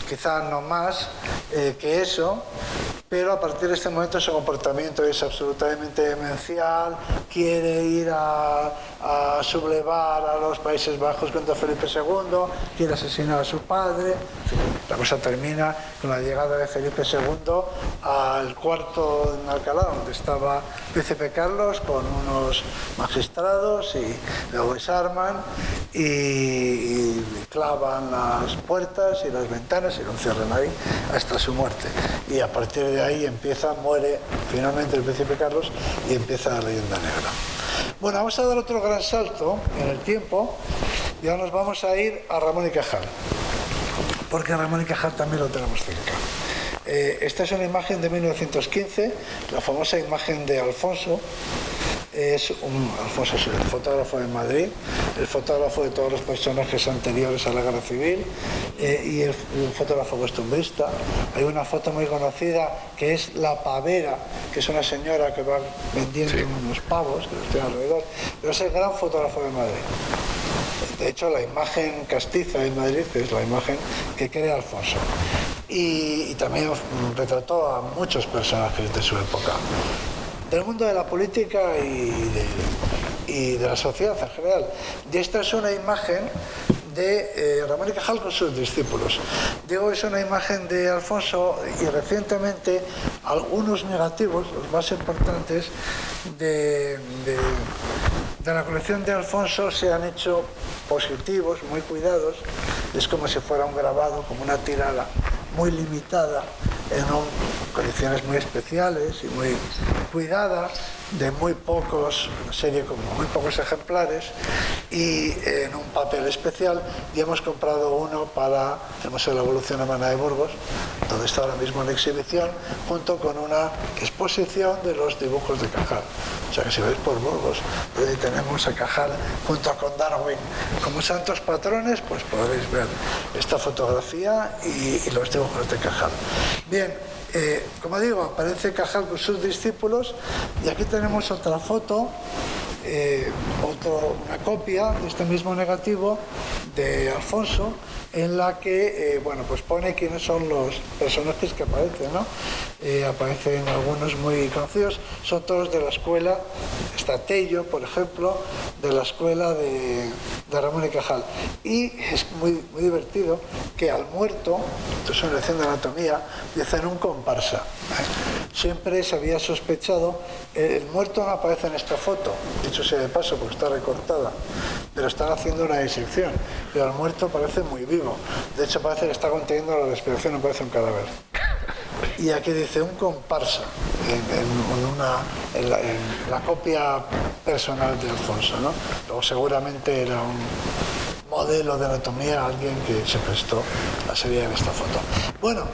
quizá no más que eso. Pero a partir de este momento su comportamiento es absolutamente demencial, quiere ir a sublevar a los Países Bajos contra Felipe II, quiere asesinar a su padre. La cosa termina con la llegada de Felipe II al cuarto en Alcalá, donde estaba el príncipe Carlos, con unos magistrados, y lo desarman y clavan las puertas y las ventanas y lo encierran ahí hasta su muerte. Y a partir de ahí muere finalmente el príncipe Carlos y empieza la leyenda negra. Bueno, vamos a dar otro gran salto en el tiempo y ahora nos vamos a ir a Ramón y Cajal, porque Ramón y Cajal también lo tenemos cerca. Esta es una imagen de 1915, la famosa imagen de Alfonso. Alfonso es el fotógrafo de Madrid, el fotógrafo de todos los personajes anteriores a la Guerra Civil, y el fotógrafo costumbrista. Hay una foto muy conocida que es la pavera, que es una señora que va vendiendo unos pavos que están alrededor, pero es el gran fotógrafo de Madrid. De hecho, la imagen castiza en Madrid es la imagen que crea Alfonso. Y también retrató a muchos personajes de su época, del mundo de la política y de la sociedad en general. Y esta es una imagen de Ramón y Cajal con sus discípulos. Digo, es una imagen de Alfonso, y recientemente algunos negativos, los más importantes, de De la colección de Alfonso se han hecho positivos, muy cuidados, es como si fuera un grabado, como una tirada muy limitada, en condiciones muy especiales y muy cuidadas, de muy pocos, una serie con muy pocos ejemplares y en un papel especial, y hemos comprado uno para el Museo de la Evolución Humana de Burgos, donde está ahora mismo en exhibición, junto con una exposición de los dibujos de Cajal. O sea que si vais por Burgos, donde tenemos a Cajal junto con Darwin como santos patrones, pues podréis ver esta fotografía y los dibujos de Cajal. Bien, como digo, aparece Cajal con sus discípulos, y aquí tenemos otra foto, una copia de este mismo negativo de Alfonso, en la que bueno, pues pone quiénes son los personajes que aparecen, ¿no? Aparecen algunos muy conocidos, son todos de la escuela, está Tello, por ejemplo, de la escuela de Ramón y Cajal. Y es muy, muy divertido que al muerto, esto es una lección de anatomía, dicen un comparsa. Siempre se había sospechado, el muerto no aparece en esta foto, dicho sea de paso porque está recortada, pero están haciendo una disección, pero el muerto parece muy vivo, de hecho parece que está conteniendo la respiración, no parece un cadáver. Y aquí dice un comparsa en la copia personal de Alfonso, ¿no? Luego seguramente era un modelo de anatomía, alguien que se prestó a salir en esta foto. Bueno,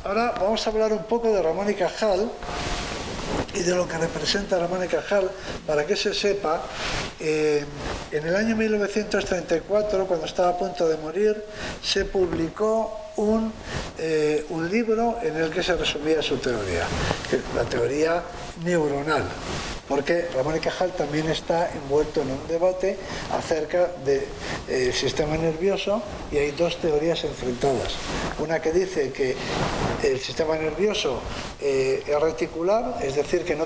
ahora vamos a hablar un poco de Ramón y Cajal y de lo que representa Ramón y Cajal, para que se sepa. En el año 1934, cuando estaba a punto de morir, se publicó un libro en el que se resumía su teoría, la teoría neuronal, porque Ramón y Cajal también está envuelto en un debate acerca del sistema nervioso, y hay dos teorías enfrentadas. Una que dice que el sistema nervioso es reticular, es decir, que no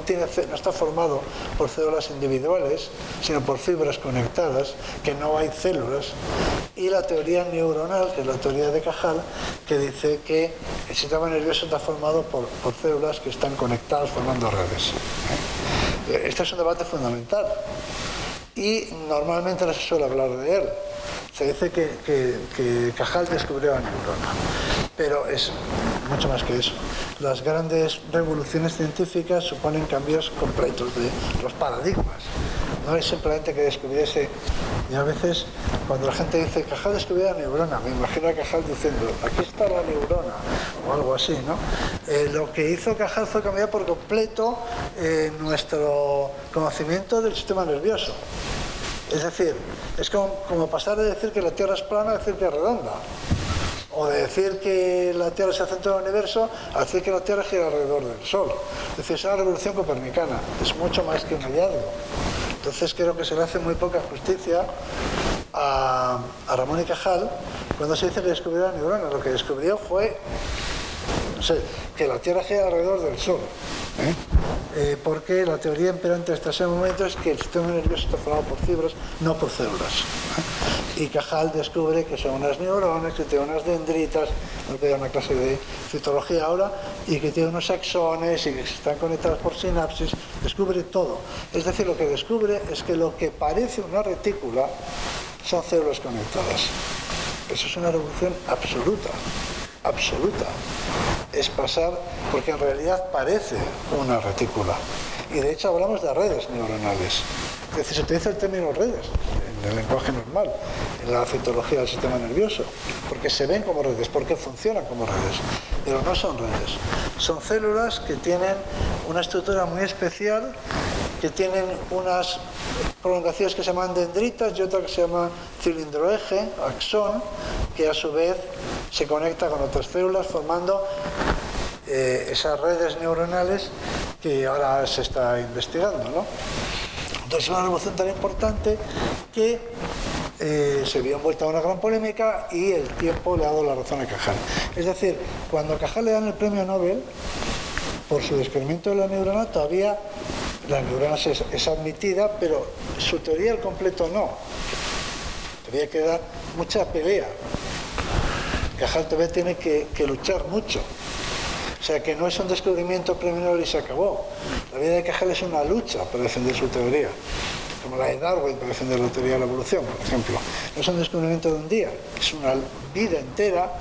está formado por células individuales, sino por fibras conectadas, que no hay células, y la teoría neuronal, que es la teoría de Cajal, que dice que el sistema nervioso está formado por células que están conectadas formando redes. Este es un debate fundamental y normalmente no se suele hablar de él. Se dice que Cajal descubrió la neurona, pero es mucho más que eso. Las grandes revoluciones científicas suponen cambios completos de los paradigmas. No es simplemente que descubriese. Y a veces, cuando la gente dice Cajal descubrió la neurona, me imagino a Cajal diciendo, aquí está la neurona, o algo así, ¿no? Lo que hizo Cajal fue cambiar por completo nuestro conocimiento del sistema nervioso. Es decir, es como pasar de decir que la Tierra es plana a decir que es redonda. O de decir que la Tierra es el centro del universo a decir que la Tierra gira alrededor del Sol. Es decir, es una revolución copernicana, es mucho más que un hallazgo. Entonces creo que se le hace muy poca justicia a Ramón y Cajal cuando se dice que descubrió la neurona. Lo que descubrió fue, no sé, que la Tierra gira alrededor del Sol. Porque la teoría imperante hasta ese momento es que el sistema nervioso está formado por fibras, no por células. Y Cajal descubre que son unas neuronas, que tienen unas dendritas, no te da una clase de citología ahora, y que tienen unos axones y que están conectados por sinapsis, descubre todo. Es decir, lo que descubre es que lo que parece una retícula son células conectadas. Eso es una revolución absoluta, absoluta. Es pasar, porque en realidad parece una retícula. Y de hecho hablamos de redes neuronales. Es decir, se utiliza el término redes en el lenguaje normal, en la citología del sistema nervioso, porque se ven como redes, porque funcionan como redes, pero no son redes. Son células que tienen una estructura muy especial, que tienen unas prolongaciones que se llaman dendritas y otra que se llama cilindroeje, axón, que a su vez se conecta con otras células formando esas redes neuronales que ahora se está investigando, ¿no? Entonces es una revolución tan importante que se vio envuelta en una gran polémica y el tiempo le ha dado la razón a Cajal. Es decir, cuando a Cajal le dan el premio Nobel por su descubrimiento de la neurona, todavía la neurona es admitida, pero su teoría al completo no. Todavía queda mucha pelea. Cajal todavía tiene que luchar mucho. O sea que no es un descubrimiento premio Nobel y se acabó. La vida de Cajal es una lucha para defender su teoría. como la de Darwin para defender la teoría de la evolución, por ejemplo. No es un descubrimiento de un día, es una vida entera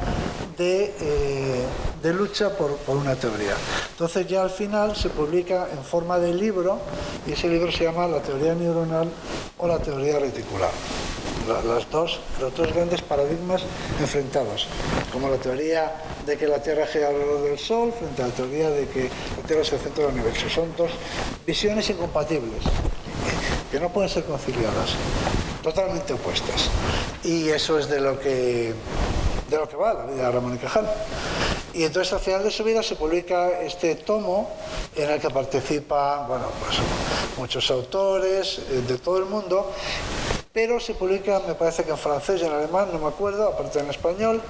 de lucha por una teoría. Entonces ya al final se publica en forma de libro, y ese libro se llama La teoría neuronal o la teoría reticular. Los dos grandes paradigmas enfrentados, como la teoría de que la Tierra gira alrededor del Sol frente a la teoría de que la Tierra es el centro del universo. Son dos visiones incompatibles que no pueden ser conciliadas, totalmente opuestas. Y eso es de lo que va la vida de Ramón y Cajal. Y entonces al final de su vida se publica este tomo en el que participan, bueno, pues muchos autores de todo el mundo, pero se publica, me parece que en francés y en alemán, no me acuerdo, aparte en español,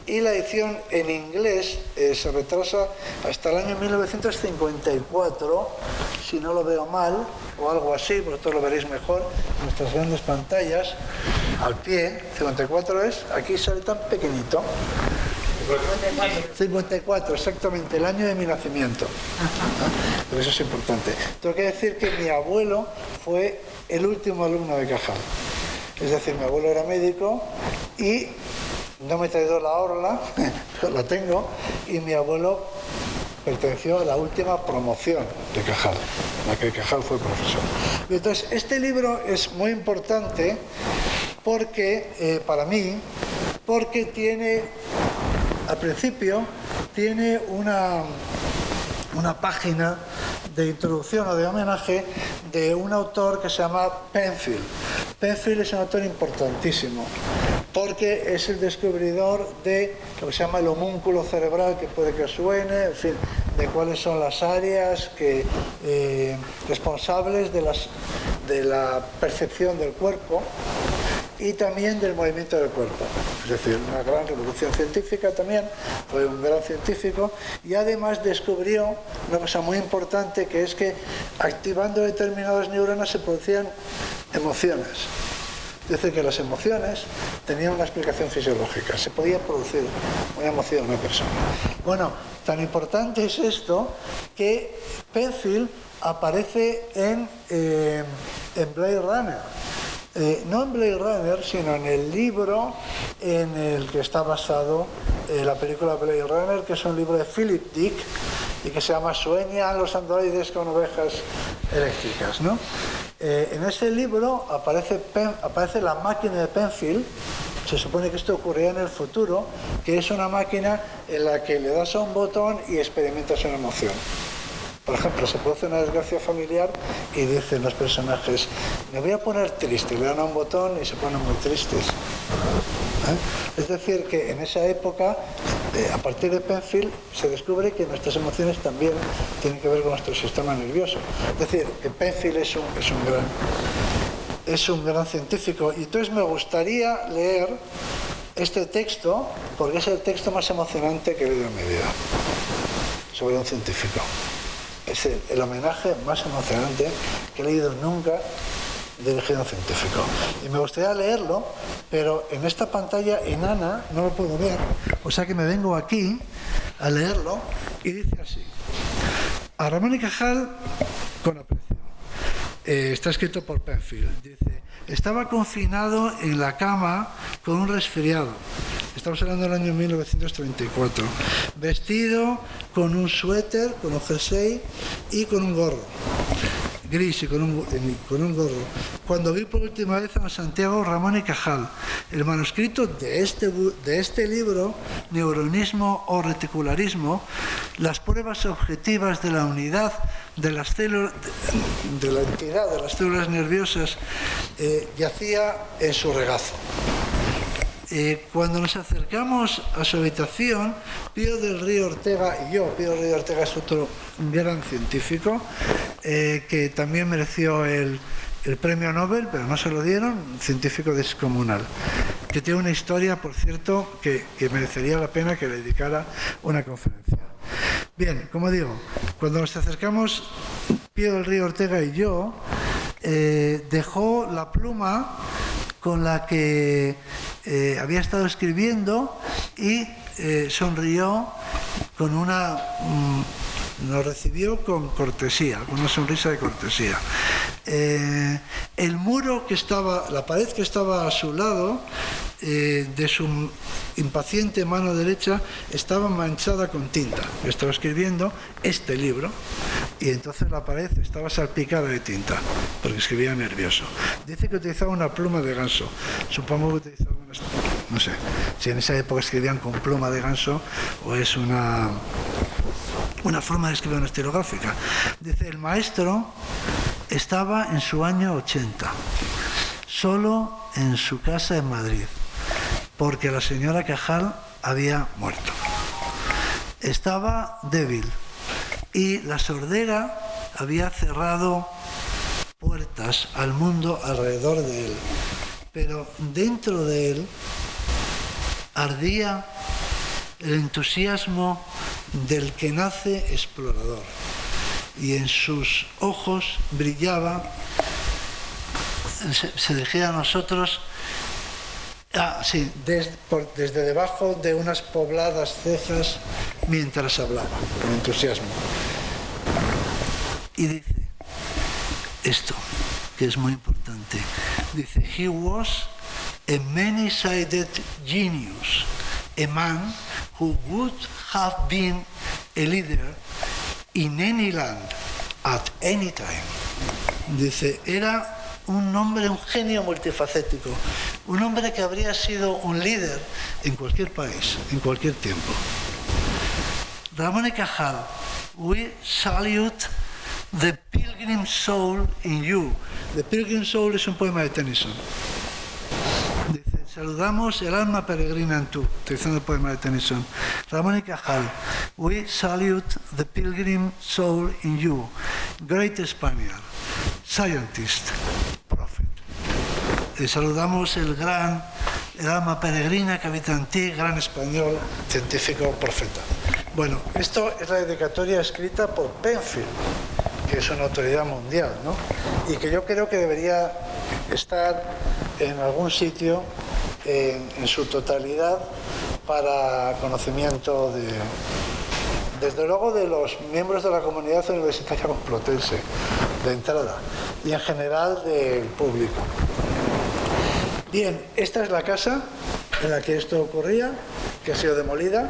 y la edición en inglés se retrasa hasta el año 1954, si no lo veo mal, o algo así, vosotros lo veréis mejor en nuestras grandes pantallas, al pie. 54 es, aquí sale tan pequeñito. 54, exactamente, el año de mi nacimiento. Pero eso es importante. Tengo que decir que mi abuelo fue el último alumno de Cajal. Es decir, mi abuelo era médico y no me he traído la orla, pero la tengo, y mi abuelo perteneció a la última promoción de Cajal, en la que Cajal fue profesor. Y entonces, este libro es muy importante porque, para mí, porque tiene, al principio, tiene una página de introducción o de homenaje de un autor que se llama Penfield. Penfield es un autor importantísimo porque es el descubridor de lo que se llama el homúnculo cerebral, que puede que os suene, en fin, de cuáles son las áreas responsables de la percepción del cuerpo y también del movimiento del cuerpo. Es decir, una gran revolución científica también, fue un gran científico, y además descubrió una cosa muy importante, que es que activando determinadas neuronas se producían emociones. Es decir, que las emociones tenían una explicación fisiológica, se podía producir una emoción en una persona. Bueno, tan importante es esto que Penfield aparece en Blade Runner. No en Blade Runner, sino en el libro en el que está basado la película Blade Runner, que es un libro de Philip Dick y que se llama Sueñan los androides con ovejas eléctricas, ¿no? En ese libro aparece la máquina de Penfield. Se supone que esto ocurrirá en el futuro, que es una máquina en la que le das a un botón y experimentas una emoción. Por ejemplo, se produce una desgracia familiar y dicen los personajes, me voy a poner triste, le dan a un botón y se ponen muy tristes. Es decir, que en esa época, a partir de Penfield, se descubre que nuestras emociones también tienen que ver con nuestro sistema nervioso. Es decir, que Penfield es un gran científico. Y entonces me gustaría leer este texto, porque es el texto más emocionante que he leído en mi vida, sobre un científico. Es el homenaje más emocionante que he leído nunca dirigido a un científico. Y me gustaría leerlo, pero en esta pantalla enana no lo puedo ver, o sea que me vengo aquí a leerlo, y dice así: a Ramón y Cajal, con aprecio. Está escrito por Penfield. Dice: estaba confinado en la cama con un resfriado. Estamos hablando del año 1934. Vestido con un suéter, con un jersey y con un gorro gris y con un gorro. Cuando vi por última vez a Santiago Ramón y Cajal, el manuscrito de este libro, Neuronismo o Reticularismo, las pruebas objetivas de la unidad de las células, de la entidad de las células nerviosas, yacía en su regazo. Cuando nos acercamos a su habitación, Pío del Río Ortega y yo, Pío del Río Ortega es otro gran científico que también mereció el premio Nobel, pero no se lo dieron, un científico descomunal, que tiene una historia, por cierto, que merecería la pena que le dedicara una conferencia. Bien, como digo, cuando nos acercamos, Pío del Río Ortega y yo, dejó la pluma con la que había estado escribiendo y sonrió con nos recibió con cortesía, con una sonrisa de cortesía. El muro que estaba, la pared que estaba a su lado, de su impaciente mano derecha, estaba manchada con tinta. Estaba escribiendo este libro y entonces la pared estaba salpicada de tinta porque escribía nervioso. Dice que utilizaba una pluma de ganso. Supongo que utilizaba no sé si en esa época escribían con pluma de ganso o es una forma de escribir una estilográfica. Dice, el maestro estaba en su año 80, solo en su casa en Madrid, porque la señora Cajal había muerto. Estaba débil y la sordera había cerrado puertas al mundo alrededor de él, pero dentro de él ardía el entusiasmo del que nace explorador, y en sus ojos brillaba, se dirigía a nosotros, desde debajo de unas pobladas cejas mientras hablaba, con entusiasmo. Y dice esto, que es muy importante. Dice, he was a many-sided genius, a man who would have been a leader in any land, at any time. Dice, era un hombre, un genio multifacético, un hombre que habría sido un líder en cualquier país, en cualquier tiempo. Ramón y Cajal, we salute the pilgrim soul in you. The Pilgrim Soul es un poema de Tennyson. Dice, saludamos el alma peregrina en tú, utilizando el poema de Tennyson. Ramón y Cajal, we salute the pilgrim soul in you, great Spaniard, scientist, prophet. Saludamos el alma peregrina que habita en ti, gran español, científico, profeta. Bueno, esto es la dedicatoria escrita por Penfield, que es una autoridad mundial, ¿no? Y que yo creo que debería estar en algún sitio en su totalidad para conocimiento desde luego de los miembros de la comunidad universitaria complutense, de entrada, y en general del público. Bien, esta es la casa en la que esto ocurría, que ha sido demolida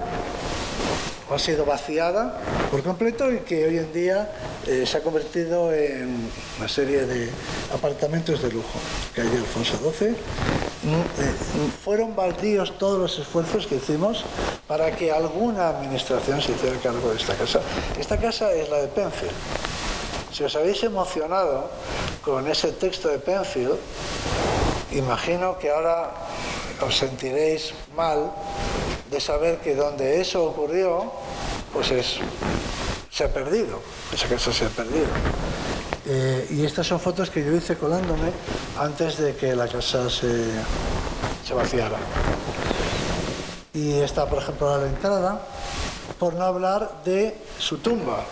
o ha sido vaciada por completo y que hoy en día se ha convertido en una serie de apartamentos de lujo. Calle Alfonso XII. Fueron baldíos todos los esfuerzos que hicimos para que alguna administración se hiciera cargo de esta casa. Esta casa es la de Penfield. Si os habéis emocionado con ese texto de Penfield, imagino que ahora os sentiréis mal de saber que donde eso ocurrió, pues se ha perdido, esa casa se ha perdido. Y estas son fotos que yo hice colándome antes de que la casa se vaciara. Y está, por ejemplo, a la entrada, por no hablar de su tumba,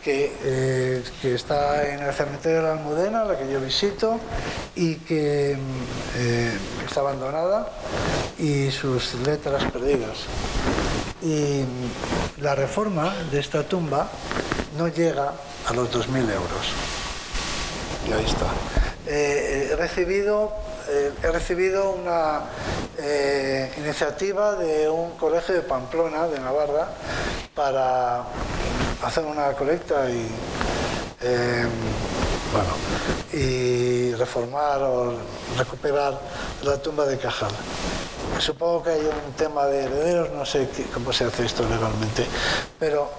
que está en el cementerio de la Almudena, la que yo visito, y que está abandonada, y sus letras perdidas. Y la reforma de esta tumba no llega a los 2.000 euros. Y ahí está. He recibido una iniciativa de un colegio de Pamplona, de Navarra, para hacer una colecta y reformar o recuperar la tumba de Cajal. Supongo que hay un tema de herederos, no sé cómo se hace esto legalmente, pero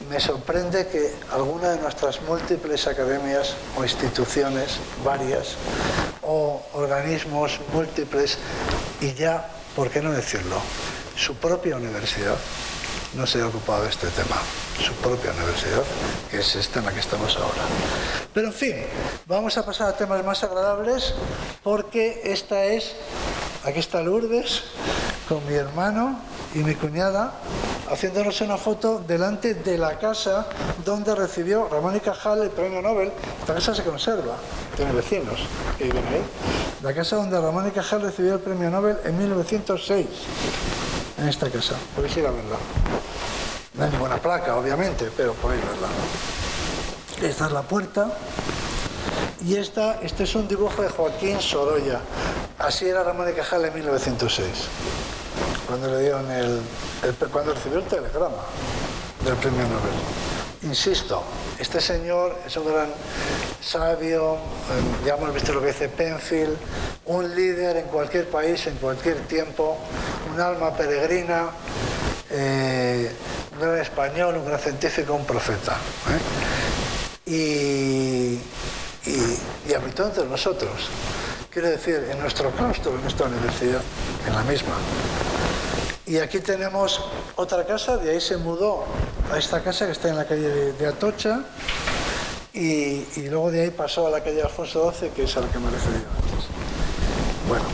me sorprende que alguna de nuestras múltiples academias o instituciones, varias, o organismos múltiples, y ya, ¿por qué no decirlo?, su propia universidad no se ha ocupado de este tema, su propia universidad, que es esta en la que estamos ahora. Pero en fin, vamos a pasar a temas más agradables, porque aquí está Lourdes, con mi hermano y mi cuñada, haciéndonos una foto delante de la casa donde recibió Ramón y Cajal el premio Nobel. Esta casa se conserva, tiene vecinos que viven ahí. La casa donde Ramón y Cajal recibió el premio Nobel en 1906, en esta casa. Podéis ir a verla. No hay ninguna placa, obviamente, pero podéis verla. Esta es la puerta. Y este es un dibujo de Joaquín Sorolla. Así era Ramón y Cajal en 1906, cuando le dieron cuando recibió el telegrama del premio Nobel. Insisto, este señor es un gran sabio, ya hemos visto lo que dice Penfield, un líder en cualquier país, en cualquier tiempo, un alma peregrina, un gran español, un gran científico, un profeta. Y habitó entre nosotros. Quiero decir, en nuestro claustro, en esta universidad, en la misma. Y aquí tenemos otra casa, de ahí se mudó a esta casa que está en la calle de Atocha, y luego de ahí pasó a la calle Alfonso XII, que es a la que me he referido antes. Bueno,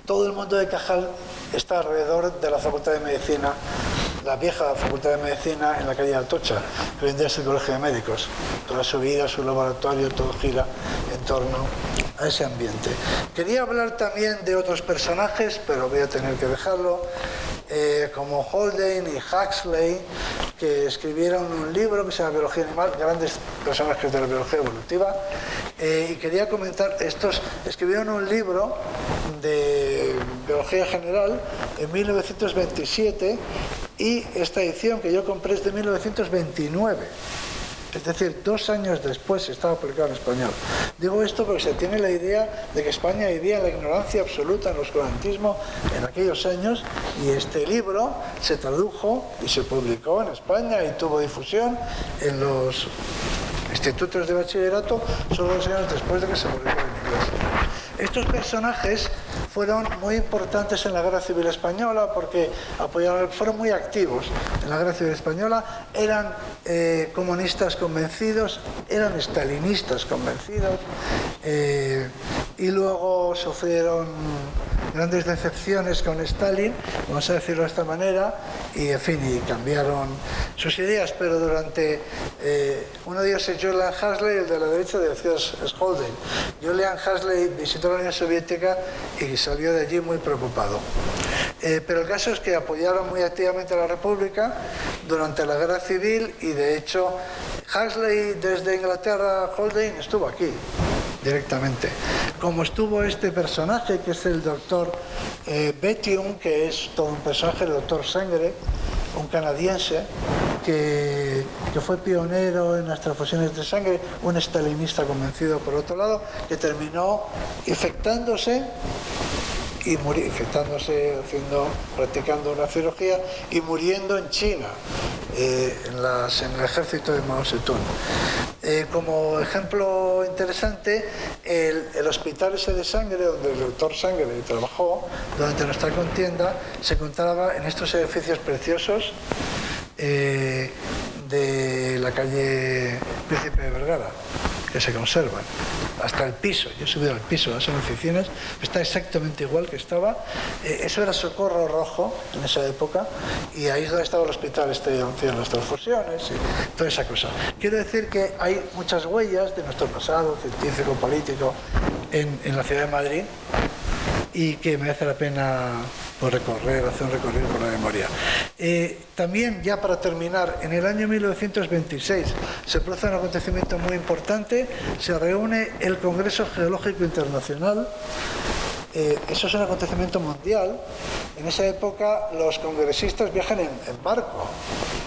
todo el mundo de Cajal está alrededor de la Facultad de Medicina, la vieja Facultad de Medicina en la calle de Atocha, que hoy en día es el Colegio de Médicos. Toda su vida, su laboratorio, todo gira en torno a ese ambiente. Quería hablar también de otros personajes, pero voy a tener que dejarlo, como Haldane y Huxley, que escribieron un libro que se llama Biología Animal, grandes personajes de la biología evolutiva, y quería comentar, estos escribieron un libro de biología general en 1927, y esta edición que yo compré es de 1929. Es decir, 2 años después estaba publicado en español. Digo esto porque se tiene la idea de que España vivía en la ignorancia absoluta, en el oscurantismo en aquellos años, y este libro se tradujo y se publicó en España y tuvo difusión en los institutos de bachillerato solo 2 años después de que se publicó en inglés. Estos personajes fueron muy importantes en la Guerra Civil Española porque fueron muy activos en la Guerra Civil Española, eran comunistas convencidos, eran estalinistas convencidos, y luego sufrieron grandes decepciones con Stalin, vamos a decirlo de esta manera, y en fin, y cambiaron sus ideas, pero durante uno de ellos es Julian Huxley, el de la derecha, de es Haldane. Julian Huxley visitó la Unión Soviética y salió de allí muy preocupado. Pero el caso es que apoyaron muy activamente a la República durante la Guerra Civil, y de hecho Huxley desde Inglaterra, Haldane estuvo aquí directamente, como estuvo este personaje que es el doctor Bethune, que es todo un personaje, el doctor Sangre, un canadiense que fue pionero en las transfusiones de sangre, un estalinista convencido por otro lado, que terminó infectándose practicando una cirugía y muriendo en China, en el ejército de Mao Zedong. Como ejemplo interesante, el hospital ese de Sangre, donde el doctor Sangre trabajó durante nuestra contienda, se encontraba en estos edificios preciosos de la calle Príncipe de Vergara, que se conservan hasta el piso. Yo he subido al piso de las oficinas, está exactamente igual que estaba. Eso era Socorro Rojo en esa época, y ahí es donde estaba el hospital donde hacían las transfusiones y toda esa cosa. Quiero decir que hay muchas huellas de nuestro pasado científico, político en la ciudad de Madrid, y que merece la pena hacer un recorrido por la memoria. También, ya para terminar, en el año 1926 se produce un acontecimiento muy importante, se reúne el Congreso Geológico Internacional. Eso es un acontecimiento mundial. En esa época los congresistas viajan en barco.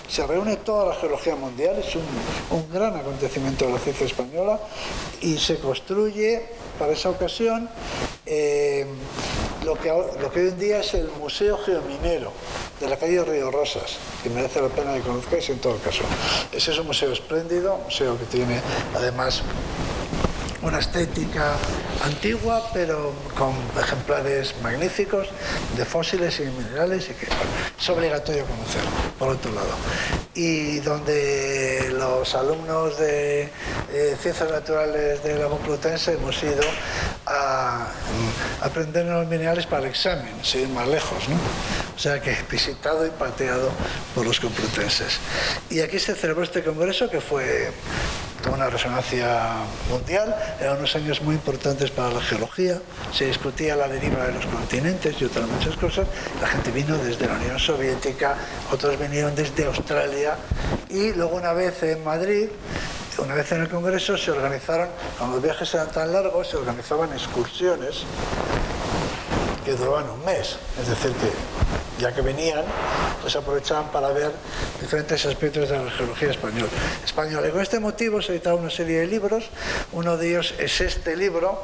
Se reúne toda la geología mundial, es un gran acontecimiento de la ciencia española, y se construye para esa ocasión lo que hoy en día es el Museo Geominero de la calle Río Rosas, que merece la pena que conozcáis en todo caso. Ese es un museo espléndido, un museo que tiene además una estética antigua, pero con ejemplares magníficos de fósiles y minerales, y que es obligatorio conocer, por otro lado. Y donde los alumnos de Ciencias Naturales de la Complutense hemos ido a aprender los minerales para el examen, sin ir más lejos, ¿no? O sea que visitado y pateado por los complutenses. Y aquí se celebró este congreso, que tuvo una resonancia mundial. Eran unos años muy importantes para la geología, se discutía la deriva de los continentes y otras muchas cosas. La gente vino desde la Unión Soviética, otros vinieron desde Australia, y luego una vez en Madrid una vez en el Congreso se organizaron, cuando los viajes eran tan largos, se organizaban excursiones que duraban un mes. Es decir, que ya que venían, pues aprovechaban para ver diferentes aspectos de la geología española. Y con este motivo se editaron una serie de libros. Uno de ellos es este libro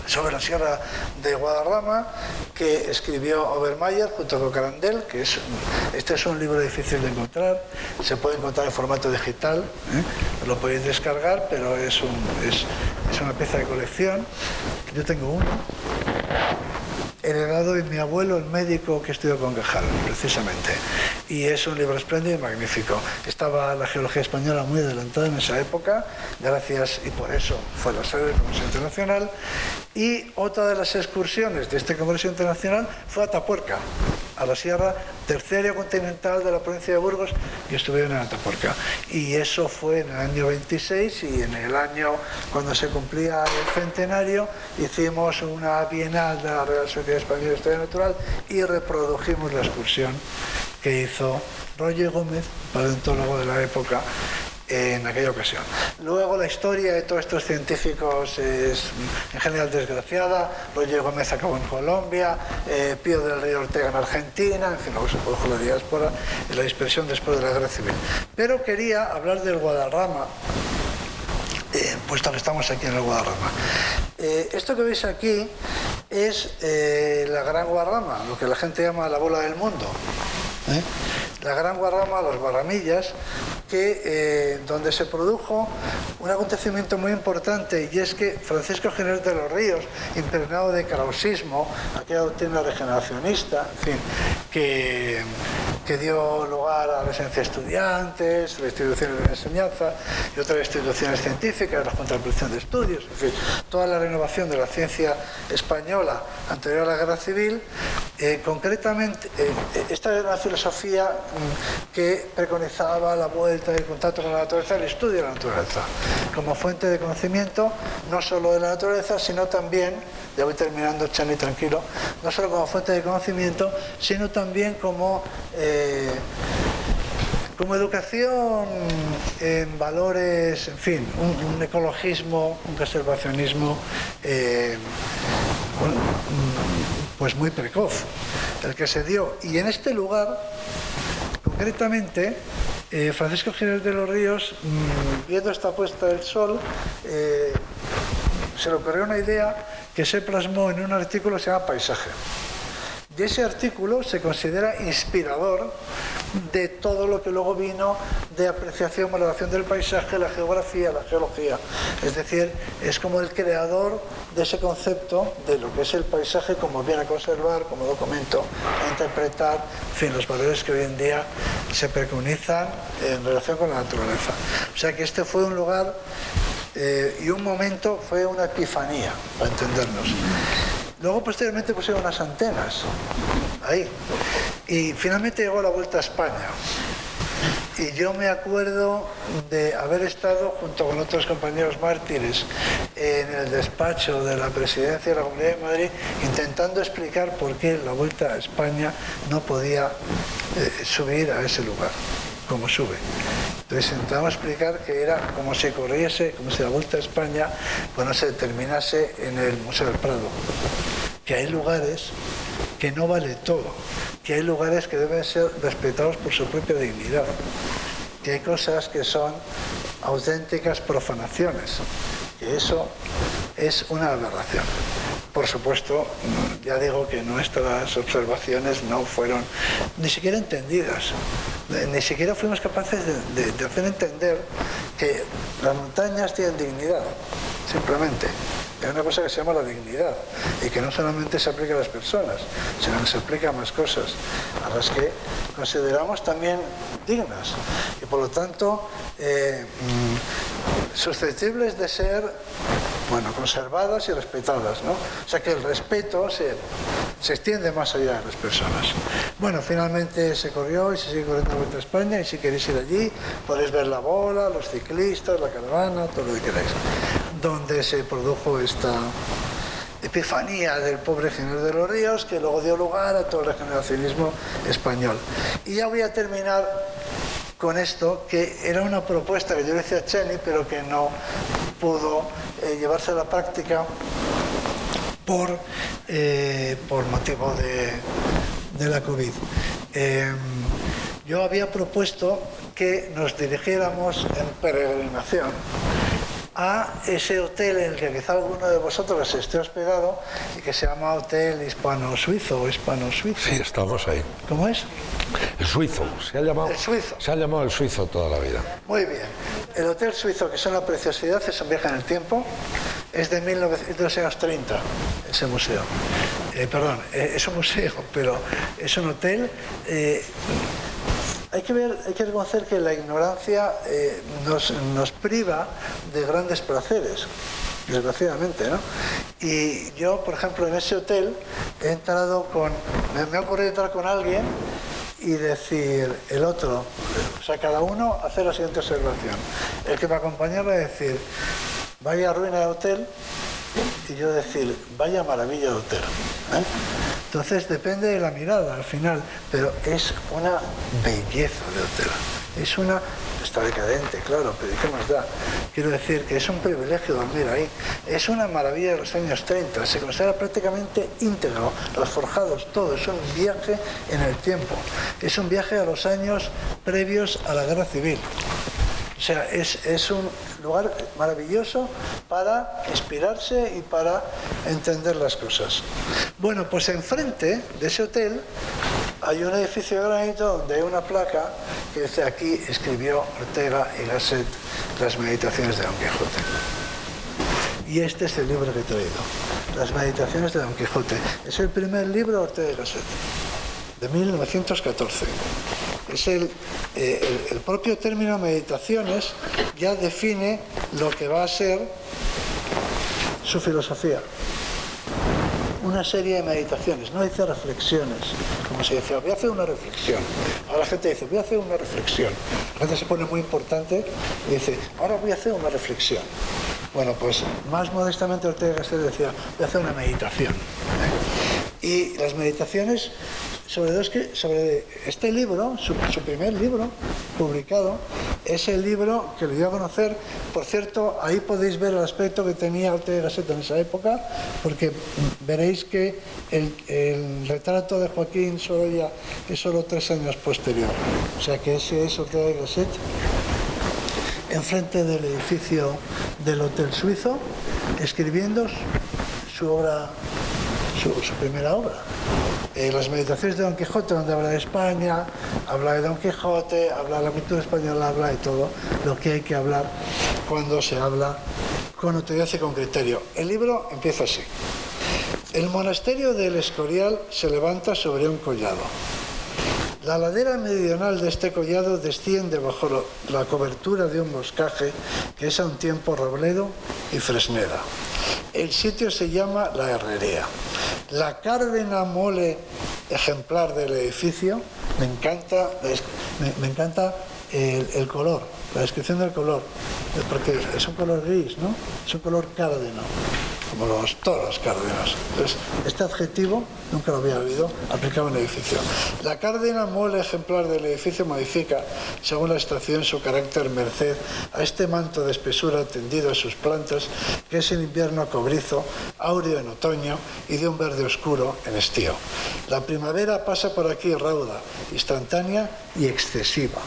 sobre la Sierra de Guadarrama, que escribió Obermayer junto con Carandel, que este es un libro difícil de encontrar, se puede encontrar en formato digital, lo podéis descargar, pero es una pieza de colección. Yo tengo uno, heredado de mi abuelo, el médico que estudió con Cajal, precisamente. Y es un libro espléndido y magnífico. Estaba la geología española muy adelantada en esa época, gracias, y por eso fue la sede del Congreso Internacional. Y otra de las excursiones de este Congreso Internacional fue a Atapuerca, a la Sierra Terciaria Continental de la provincia de Burgos, y estuvieron en Atapuerca. Y eso fue en el año 26, y en el año cuando se cumplía el centenario hicimos una bienal de la Real Sociedad Española de Historia Natural y reprodujimos la excursión que hizo Roger Gómez, paleontólogo de la época, en aquella ocasión. Luego la historia de todos estos científicos es en general desgraciada. Roger Gómez acabó en Colombia, Pío del Río Ortega en Argentina, en fin, luego se produjo la diáspora y la dispersión después de la Guerra Civil. Pero quería hablar del Guadarrama, puesto que estamos aquí en el Guadarrama. Esto que veis aquí es la Gran Guadarrama, lo que la gente llama la bola del mundo. La Gran Guadarrama, los Guarramillas, donde se produjo un acontecimiento muy importante, y es que Francisco Giner de los Ríos, impregnado de krausismo, aquella doctrina regeneracionista, en fin, que dio lugar a la residencia de estudiantes, las instituciones de enseñanza y otras instituciones científicas, la Junta de Producción de Estudios, en fin, toda la renovación de la ciencia española anterior a la Guerra Civil. Concretamente, esta era una filosofía que preconizaba la vuelta del contacto con la naturaleza, el estudio de la naturaleza, como fuente de conocimiento, no solo de la naturaleza, sino también, ya voy terminando, Chani, tranquilo, no solo como fuente de conocimiento, sino también como educación en valores, en fin, un ecologismo, un conservacionismo pues muy precoz, el que se dio. Y en este lugar, concretamente, Francisco Giner de los Ríos, viendo esta puesta del sol, se le ocurrió una idea que se plasmó en un artículo que se llama Paisaje. Y ese artículo se considera inspirador de todo lo que luego vino de apreciación, valoración del paisaje, la geografía, la geología. Es decir, es como el creador de ese concepto de lo que es el paisaje como bien a conservar, como documento a interpretar, en fin, los valores que hoy en día se preconizan en relación con la naturaleza. O sea que este fue un lugar y un momento, fue una epifanía, para entendernos. Luego, posteriormente, pusieron unas antenas ahí. Y finalmente llegó la Vuelta a España. Y yo me acuerdo de haber estado junto con otros compañeros mártires en el despacho de la presidencia de la Comunidad de Madrid, intentando explicar por qué la Vuelta a España no podía subir a ese lugar, como sube. Entonces intentamos explicar que era como si corriese, como si la Vuelta a España pues no se terminase en el Museo del Prado. Que hay lugares que no vale todo, que hay lugares que deben ser respetados por su propia dignidad, que hay cosas que son auténticas profanaciones, que eso es una aberración. Por supuesto, ya digo que nuestras observaciones no fueron ni siquiera entendidas, ni siquiera fuimos capaces de hacer entender que las montañas tienen dignidad, simplemente. Hay una cosa que se llama la dignidad y que no solamente se aplica a las personas, sino que se aplica a más cosas, a las que consideramos también dignas y por lo tanto susceptibles de ser conservadas y respetadas, ¿no? O sea que el respeto se extiende más allá de las personas. Bueno, finalmente se corrió y se sigue corriendo la Vuelta a España, y si queréis ir allí podéis ver la bola, los ciclistas, la caravana, todo lo que queráis, donde se produjo esta epifanía del pobre Giner de los Ríos, que luego dio lugar a todo el regeneracionismo español. Y ya voy a terminar con esto, que era una propuesta que yo le hice a Cheni, pero que no pudo llevarse a la práctica por motivo de la COVID. Yo había propuesto que nos dirigiéramos en peregrinación a ese hotel en el que quizá alguno de vosotros esté hospedado y que se llama Hotel Hispano-Suizo o Hispano-Suizo. Sí, estamos ahí. ¿Cómo es? El Suizo, se ha llamado. El Suizo. Se ha llamado el Suizo toda la vida. Muy bien. El Hotel Suizo, que es una preciosidad, es un viaje en el tiempo, es de 1930, ese museo. Perdón, es un museo, pero es un hotel. Hay que reconocer que la ignorancia nos priva de grandes placeres, desgraciadamente, ¿no? Y yo, por ejemplo, en ese hotel he entrado me ha ocurrido entrar con alguien y decir el otro, o sea, cada uno hace la siguiente observación. El que me acompañaba decir, vaya ruina de hotel, y yo decir, vaya maravilla de hotel, ¿eh? Entonces depende de la mirada al final, pero es una belleza de hotel. Está decadente, claro, pero ¿qué más da? Quiero decir que es un privilegio dormir ahí. Es una maravilla de los años 30, se considera prácticamente íntegro, los forjados, todo. Es un viaje en el tiempo. Es un viaje a los años previos a la Guerra Civil. O sea, es un lugar maravilloso para inspirarse y para entender las cosas. Bueno, pues enfrente de ese hotel hay un edificio de granito donde hay una placa que dice: aquí escribió Ortega y Gasset las meditaciones de Don Quijote. Y este es el libro que he traído, Las meditaciones de Don Quijote. Es el primer libro de Ortega y Gasset, de 1914. Es el propio término meditaciones ya define lo que va a ser su filosofía. Una serie de meditaciones, no dice reflexiones, como se decía, voy a hacer una reflexión. Ahora la gente dice, voy a hacer una reflexión. La gente se pone muy importante y dice, ahora voy a hacer una reflexión. Bueno, pues más modestamente Ortega y Gasset decía, voy a hacer una meditación. Y las meditaciones sobre este libro, su primer libro publicado, es el libro que le dio a conocer. Por cierto, ahí podéis ver el aspecto que tenía Ortega y Gasset en esa época, porque veréis que el retrato de Joaquín Sorolla es solo 3 años posterior. O sea que ese es Ortega y Gasset enfrente del edificio del Hotel Suizo, escribiendo su obra, su primera obra. Las meditaciones de Don Quijote, donde habla de España, habla de Don Quijote, habla de la cultura española, habla de todo lo que hay que hablar cuando se habla con autoridad y con criterio. El libro empieza así. El monasterio del Escorial se levanta sobre un collado. La ladera meridional de este collado desciende bajo la cobertura de un boscaje que es a un tiempo robledo y fresneda. El sitio se llama La Herrería. La cárdena mole ejemplar del edificio, me encanta el color, la descripción del color, porque es un color gris, ¿no? Es un color cárdeno, como los toros cárdenas. Entonces, este adjetivo nunca lo había oído aplicado en el edificio. La cárdena mole ejemplar del edificio modifica, según la estación, su carácter merced a este manto de espesura tendido a sus plantas, que es en invierno cobrizo, áureo en otoño y de un verde oscuro en estío. La primavera pasa por aquí rauda, instantánea y excesiva,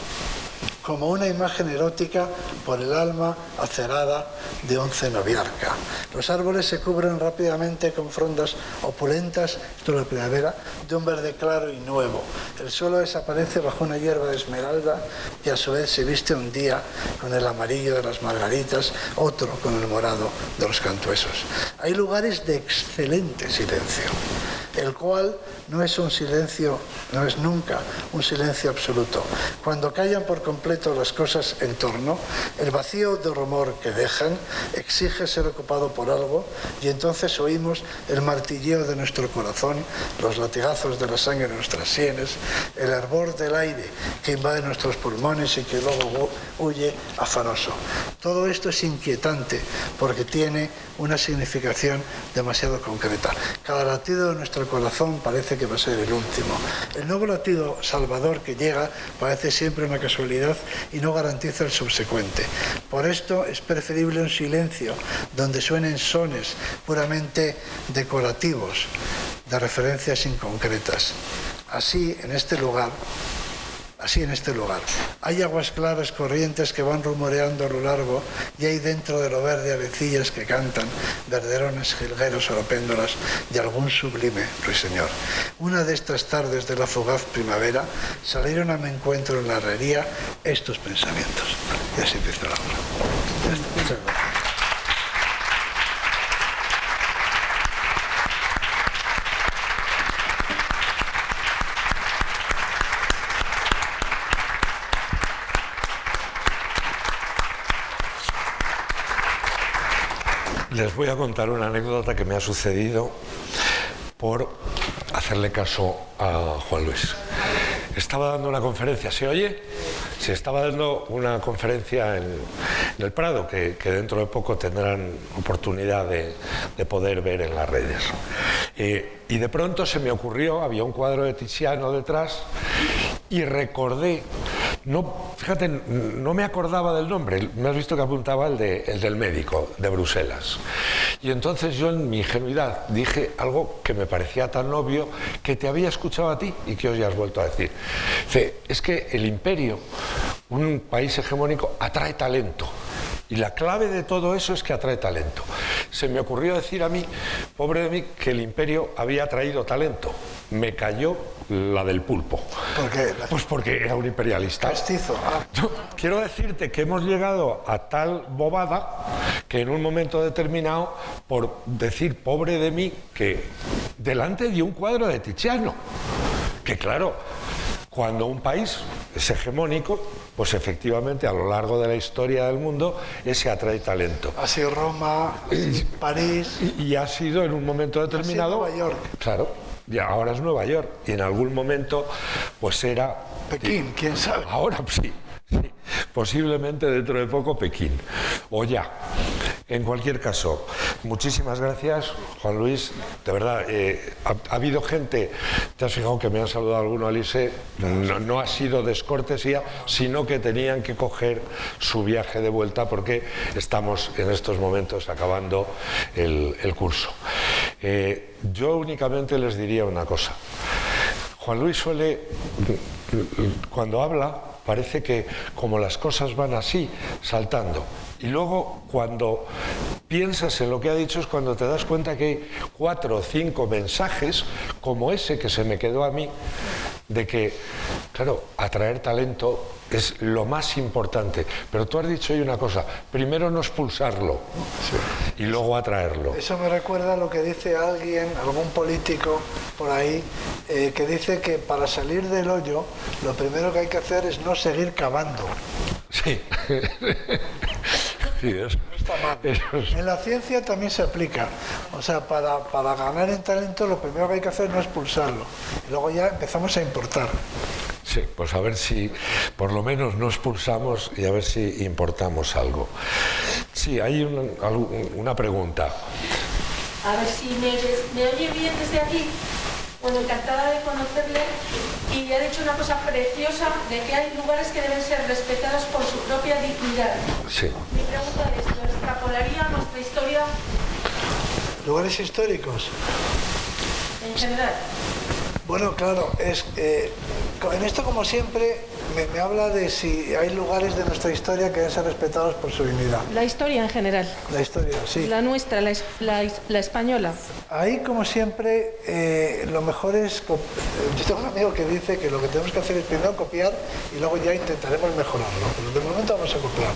como una imagen erótica por el alma acerada de un cenobiarca. Los árboles se cubren rápidamente con frondas opulentas, esto es la primavera, de un verde claro y nuevo. El suelo desaparece bajo una hierba de esmeralda y a su vez se viste un día con el amarillo de las margaritas, otro con el morado de los cantuesos. Hay lugares de excelente silencio, el cual no es nunca un silencio absoluto. Cuando callan por completo las cosas en torno, el vacío de rumor que dejan exige ser ocupado por algo, y entonces oímos el martilleo de nuestro corazón, los latigazos de la sangre en nuestras sienes, el hervor del aire que invade nuestros pulmones y que luego huye afanoso. Todo esto es inquietante porque tiene una significación demasiado concreta. Cada latido de nuestro nuestro corazón parece que va a ser el último. El nuevo latido salvador que llega parece siempre una casualidad y no garantiza el subsecuente. Por esto es preferible un silencio donde suenen sones puramente decorativos, de referencias inconcretas. Así, en este lugar, hay aguas claras corrientes que van rumoreando a lo largo y hay dentro de lo verde avecillas que cantan, verderones, jilgueros, oropéndolas de algún sublime ruiseñor. Una de estas tardes de la fugaz primavera salieron a mi encuentro en la herrería estos pensamientos. Y así empieza la obra. Muchas gracias. Les voy a contar una anécdota que me ha sucedido por hacerle caso a Juan Luis. Estaba dando una conferencia, ¿se oye? Se estaba dando una conferencia en el Prado, que dentro de poco tendrán oportunidad de poder ver en las redes. Y de pronto se me ocurrió, había un cuadro de Tiziano detrás, y recordé, fíjate, no me acordaba del nombre, me has visto que apuntaba el del médico de Bruselas. Y entonces yo en mi ingenuidad dije algo que me parecía tan obvio que te había escuchado a ti y que hoy has vuelto a decir. Es que el imperio, un país hegemónico, atrae talento. Y la clave de todo eso es que atrae talento. Se me ocurrió decir a mí, pobre de mí, que el imperio había traído talento. Me cayó la del pulpo. ¿Por qué? Pues porque era un imperialista. Castizo. Yo quiero decirte que hemos llegado a tal bobada que en un momento determinado, por decir pobre de mí, que delante de un cuadro de Tiziano, que claro, cuando un país es hegemónico, pues efectivamente a lo largo de la historia del mundo ese atrae talento. Ha sido Roma, París. Y ha sido en un momento determinado. Ha sido Nueva York. Claro, y ahora es Nueva York. Y en algún momento pues era Pekín, quién sabe. Ahora sí, posiblemente dentro de poco Pekín. O ya. En cualquier caso, muchísimas gracias, Juan Luis. De verdad, ha habido gente, te has fijado que me han saludado alguno, Alice, no ha sido descortesía, sino que tenían que coger su viaje de vuelta porque estamos en estos momentos acabando el curso. Yo únicamente les diría una cosa. Juan Luis suele, cuando habla, parece que como las cosas van así, saltando. Y luego, cuando piensas en lo que ha dicho, es cuando te das cuenta que hay 4 o 5 mensajes, como ese que se me quedó a mí, de que, claro, atraer talento es lo más importante. Pero tú has dicho hoy una cosa, primero no expulsarlo, sí, y luego atraerlo. Eso me recuerda a lo que dice alguien, algún político por ahí, que dice que para salir del hoyo, lo primero que hay que hacer es no seguir cavando. Sí. Sí, eso. Está mal. En la ciencia también se aplica. O sea, para ganar en talento lo primero que hay que hacer es no expulsarlo. Y luego ya empezamos a importar. Sí, pues a ver si por lo menos no expulsamos y a ver si importamos algo. Sí, hay una pregunta. A ver si me oye bien desde aquí. Bueno, encantada de conocerle, y ha dicho una cosa preciosa de que hay lugares que deben ser respetados por su propia dignidad. Sí. Mi pregunta es, ¿lo extrapolaría a nuestra historia? ¿Lugares históricos? En general. Bueno, claro, en esto como siempre me habla de si hay lugares de nuestra historia que deben ser respetados por su dignidad. La historia en general. La historia, sí. La nuestra, la española. Ahí, como siempre, lo mejor es... Yo tengo un amigo que dice que lo que tenemos que hacer es primero copiar y luego ya intentaremos mejorarlo. Pero de momento vamos a copiar.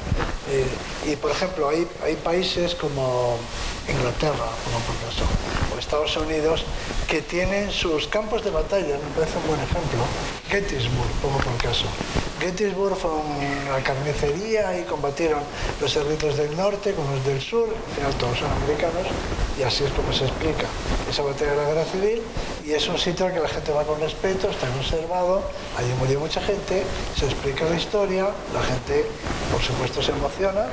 Y, por ejemplo, hay países como Inglaterra, como por caso, o Estados Unidos, que tienen sus campos de batalla, me parece un buen ejemplo. Gettysburg, como por caso. Gettysburg fue una carnicería y combatieron los ejércitos del norte con los del sur, al final todos son americanos, y así es como se explica esa batalla de la guerra civil, y es un sitio al que la gente va con respeto, está conservado, allí murió mucha gente, se explica la historia, la gente por supuesto se emociona,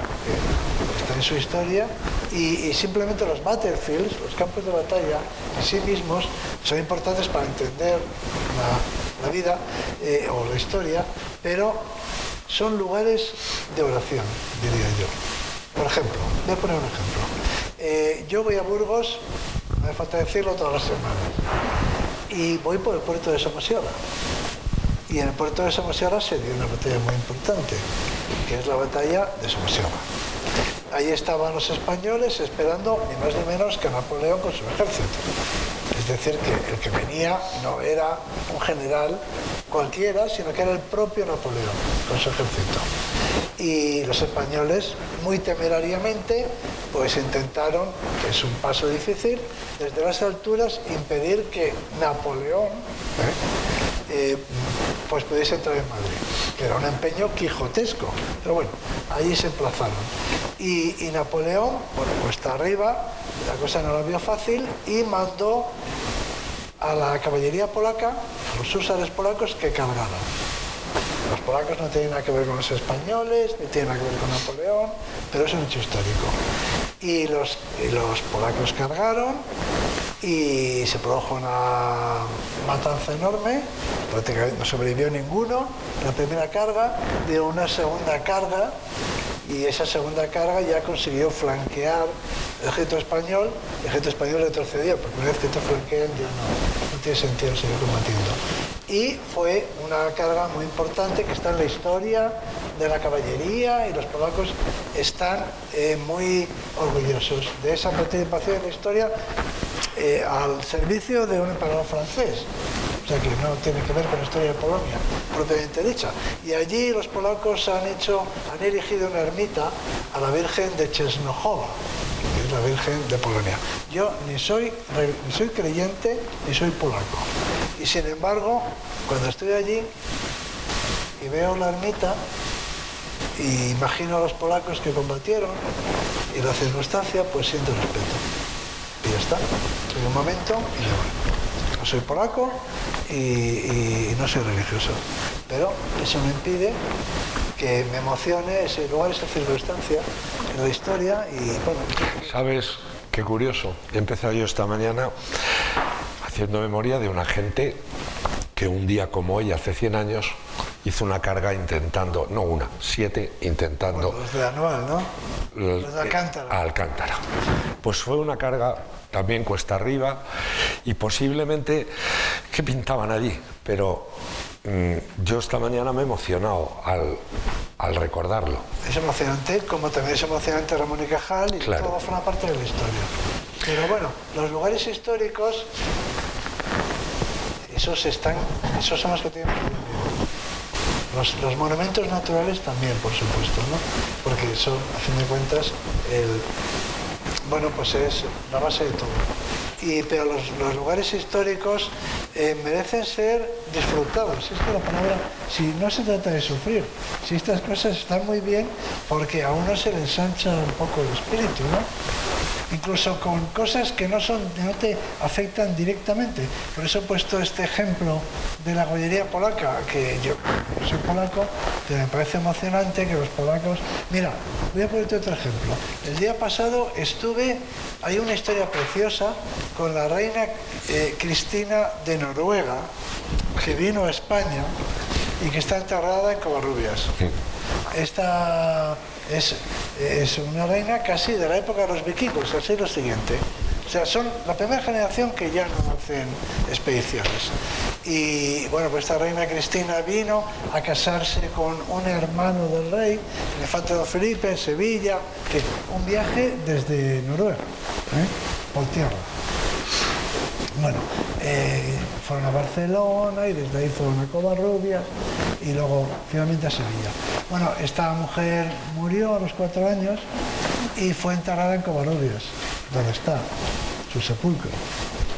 está en su historia, Y simplemente los battlefields, los campos de batalla en sí mismos, son importantes para entender la vida o la historia, pero son lugares de oración, diría yo. Por ejemplo, voy a poner un ejemplo. Yo voy a Burgos, no hace falta decirlo, todas las semanas, y voy por el puerto de Somosierra. Y en el puerto de Somosierra se dio una batalla muy importante, que es la batalla de Somosierra. Ahí estaban los españoles esperando ni más ni menos que Napoleón con su ejército. Es decir, que el que venía no era un general cualquiera, sino que era el propio Napoleón con su ejército. Y los españoles, muy temerariamente, pues intentaron, que es un paso difícil, desde las alturas impedir que Napoleón pues pudiese entrar en Madrid, que era un empeño quijotesco, pero bueno, allí se emplazaron. Y Napoleón, bueno, pues está arriba, la cosa no la vio fácil y mandó a la caballería polaca, a los húsares polacos, que cargaran. Los polacos no tienen nada que ver con los españoles, ni tienen nada que ver con Napoleón, pero es un hecho histórico. Y los polacos cargaron y se produjo una matanza enorme, prácticamente no sobrevivió ninguno. La primera carga dio una segunda carga y esa segunda carga ya consiguió flanquear el ejército español. El ejército español retrocedió, porque una vez que te flanquean ya no tiene sentido seguir combatiendo. Y fue una carga muy importante que está en la historia de la caballería, y los polacos están muy orgullosos de esa participación en la historia al servicio de un emperador francés. O sea que no tiene que ver con la historia de Polonia propiamente dicha. Y allí los polacos han erigido una ermita a la Virgen de Częstochowa, que es la Virgen de Polonia. Yo ni soy creyente ni soy polaco. Y sin embargo, cuando estoy allí y veo la ermita, y imagino a los polacos que combatieron y la circunstancia, pues siento respeto. Y ya está. En un momento y ya bueno. No soy polaco y no soy religioso, pero eso no impide que me emocione ese lugar, esa circunstancia en la historia. Y bueno. ¿Sabes qué curioso? He empezado yo esta mañana haciendo memoria de una gente que un día como hoy, hace 100 años, hizo una carga intentando, no una, 7 intentando... Bueno, los de Anual, ¿no? Los de Alcántara. A Alcántara. Pues fue una carga también cuesta arriba y posiblemente, ¿qué pintaban allí? Pero yo esta mañana me he emocionado al recordarlo. Es emocionante, como también es emocionante Ramón y Cajal, y claro, todo forma parte de la historia. Pero bueno, los lugares históricos, esos son los que tienen que vivir. Los monumentos naturales también, por supuesto, ¿no? Porque son, a fin de cuentas, pues es la base de todo. Pero los lugares históricos merecen ser disfrutados. Esta es la palabra. Si no se trata de sufrir, si estas cosas están muy bien, porque a uno se le ensancha un poco el espíritu, ¿no? Incluso con cosas que no te afectan directamente. Por eso he puesto este ejemplo de la joyería polaca, que yo soy polaco, pero me parece emocionante que los polacos... Mira, voy a ponerte otro ejemplo. El día pasado hay una historia preciosa con la reina Cristina de Noruega, que vino a España y que está enterrada en Covarrubias. Esta es una reina casi de la época de los vikingos, del siglo siguiente. O sea, son la primera generación que ya no hacen expediciones. Y bueno, pues esta reina Cristina vino a casarse con un hermano del rey, el infante don Felipe, en Sevilla. Un viaje desde Noruega, por tierra. Bueno, fueron a Barcelona y desde ahí fueron a Covarrubias y luego finalmente a Sevilla. Bueno, esta mujer murió a los 4 años y fue enterrada en Covarrubias, donde está su sepulcro,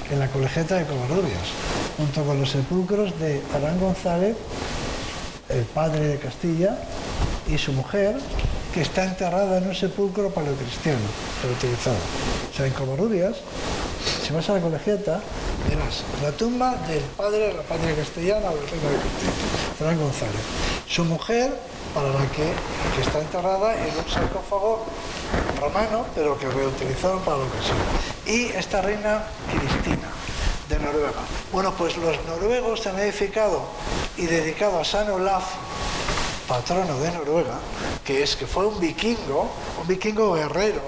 en la colegiata de Covarrubias, junto con los sepulcros de Adán González, el padre de Castilla, y su mujer, que está enterrada en un sepulcro paleocristiano, reutilizado. O sea, en Covarrubias, si vas a la colegiata, verás la tumba del padre de la patria castellana, o del reino de Castilla, Adán González. Su mujer que está enterrada en un sarcófago romano, pero que reutilizaron para la ocasión. Y esta reina Cristina, de Noruega. Bueno, pues los noruegos han edificado y dedicado a San Olaf, patrono de Noruega, que fue un vikingo guerrero,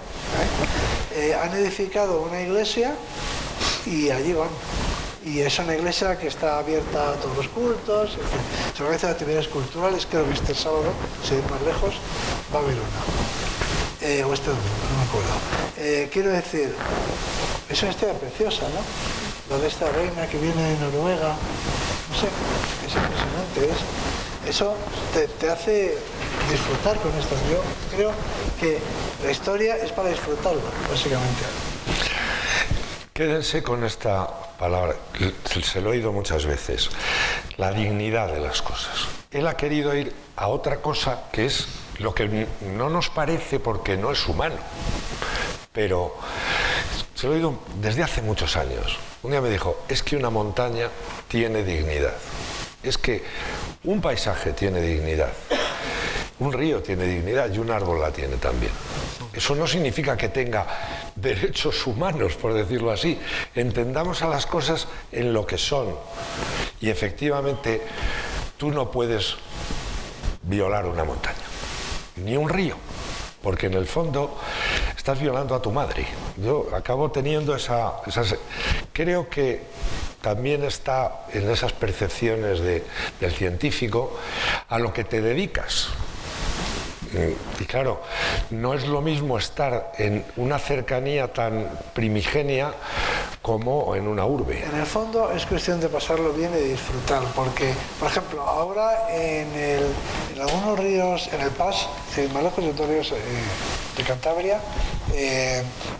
han edificado una iglesia y allí van. Y es una iglesia que está abierta a todos los cultos, en fin, se organizan actividades culturales. Creo que este sábado, sin ir más lejos, va a haber una. O este domingo, no me acuerdo. Quiero decir, es una historia preciosa, ¿no? Lo de esta reina que viene de Noruega, no sé, es impresionante. Eso te hace disfrutar con esto. Yo creo que la historia es para disfrutarla, básicamente. Quédense con esta palabra, se lo he oído muchas veces, la dignidad de las cosas. Él ha querido ir a otra cosa que es lo que no nos parece porque no es humano, pero se lo he oído desde hace muchos años. Un día me dijo, es que una montaña tiene dignidad, es que un paisaje tiene dignidad, un río tiene dignidad y un árbol la tiene también. Eso no significa que tenga derechos humanos, por decirlo así. Entendamos a las cosas en lo que son. Y efectivamente, tú no puedes violar una montaña, ni un río, porque en el fondo estás violando a tu madre. Yo acabo teniendo creo que también está en esas percepciones del científico a lo que te dedicas. Y claro, no es lo mismo estar en una cercanía tan primigenia como en una urbe. En el fondo es cuestión de pasarlo bien y disfrutar, porque, por ejemplo, ahora en algunos ríos, en el Pas, en más lejos de todos los ríos de Cantabria,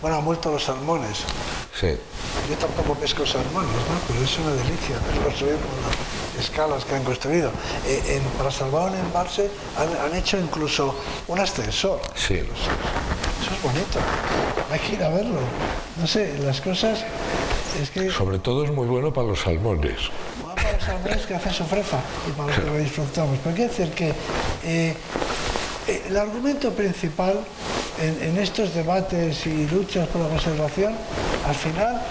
han muerto los salmones. Sí. Yo tampoco pesco salmones, ¿no? Pero es una delicia verlos subir por las escalas que han construido. Para salvar un embalse han hecho incluso un ascensor. Sí. Eso es bonito. Hay que ir a verlo. No sé, las cosas es que... Sobre todo es muy bueno para los salmones. Bueno, para los salmones que hacen su frefa y para los que lo disfrutamos. Pero quiero decir que el argumento principal en estos debates y luchas por la conservación, al final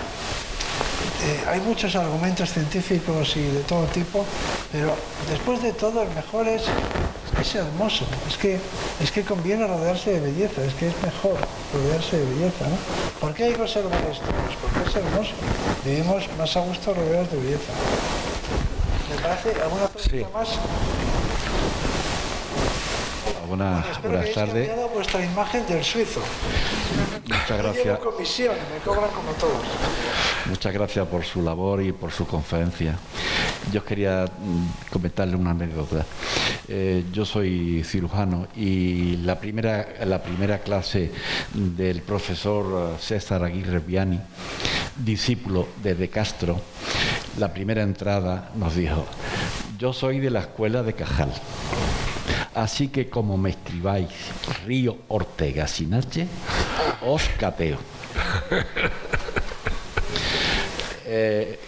hay muchos argumentos científicos y de todo tipo, pero después de todo el mejor es hermoso, es que conviene rodearse de belleza, es que es mejor rodearse de belleza, ¿no? ¿Por qué hay que conservar esto? Pues porque es hermoso, vivimos más a gusto rodeados de belleza. ¿Me parece alguna pregunta más? Buenas tardes. Cambiado vuestra imagen del suizo. Muchas gracias. Yo llevo comisión, me cobran como todos. Muchas gracias por su labor y por su conferencia. Yo quería comentarle una anécdota. Yo soy cirujano y la primera clase del profesor César Aguirre Viani, discípulo de Castro, la primera entrada nos dijo: yo soy de la escuela de Cajal. Así que como me escribáis Río Ortega sin H, os cateo.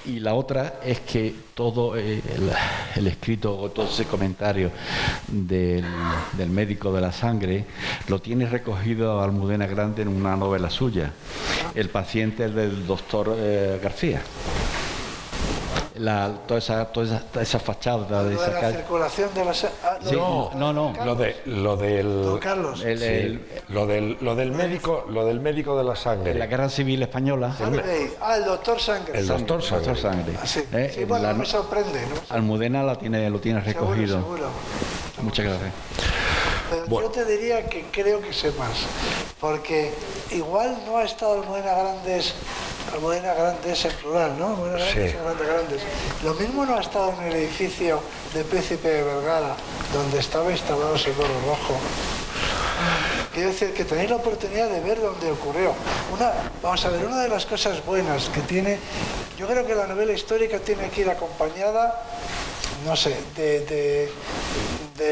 Y la otra es que todo el escrito, todo ese comentario del médico de la sangre lo tiene recogido Almudena Grande en una novela suya, El paciente del doctor García. Toda esa fachada de esa calle. Circulación de la Sí, no. Lo del Don Carlos. lo del médico de la sangre. La Guerra Civil Española. El doctor Sangre. El doctor Sangre. Sí, bueno, no me sorprende, ¿no? Almudena lo tiene recogido. Seguro. Muchas gracias. Pero Bueno. yo te diría que creo que sé más, porque igual no ha estado Almudena Grandes en plural, ¿no? Almudena Grandes, Sí. Grandes. Lo mismo no ha estado en el edificio de Príncipe de Vergara, donde estaba instalado ese gorro rojo. Quiero decir que tenéis la oportunidad de ver dónde ocurrió. Vamos a ver, una de las cosas buenas que tiene, yo creo que la novela histórica tiene que ir acompañada, no sé, de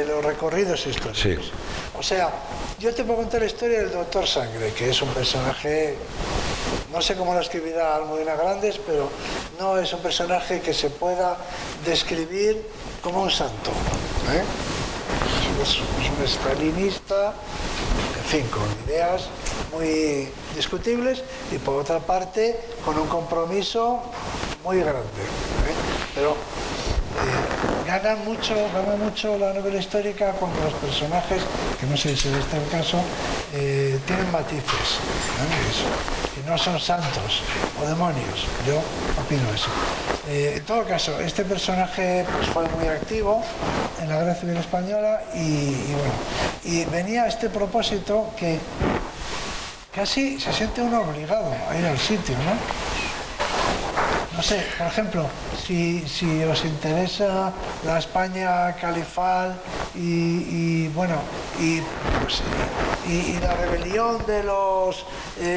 los recorridos históricos. Sí. O sea, yo te puedo contar la historia del doctor Sangre, que es un personaje, no sé cómo lo escribirá Almudena Grandes, pero no es un personaje que se pueda describir como un santo, ¿eh? Es un estalinista, en fin, con ideas muy discutibles y por otra parte con un compromiso muy grande, pero gana mucho la novela histórica cuando los personajes, que no sé si es este el caso, tienen matices, y no son santos o demonios. Yo opino eso. En todo caso, este personaje pues, fue muy activo en la Guerra Civil Española y venía a este propósito que casi se siente uno obligado a ir al sitio, ¿no? No sé, por ejemplo, si os interesa la España califal y la rebelión de los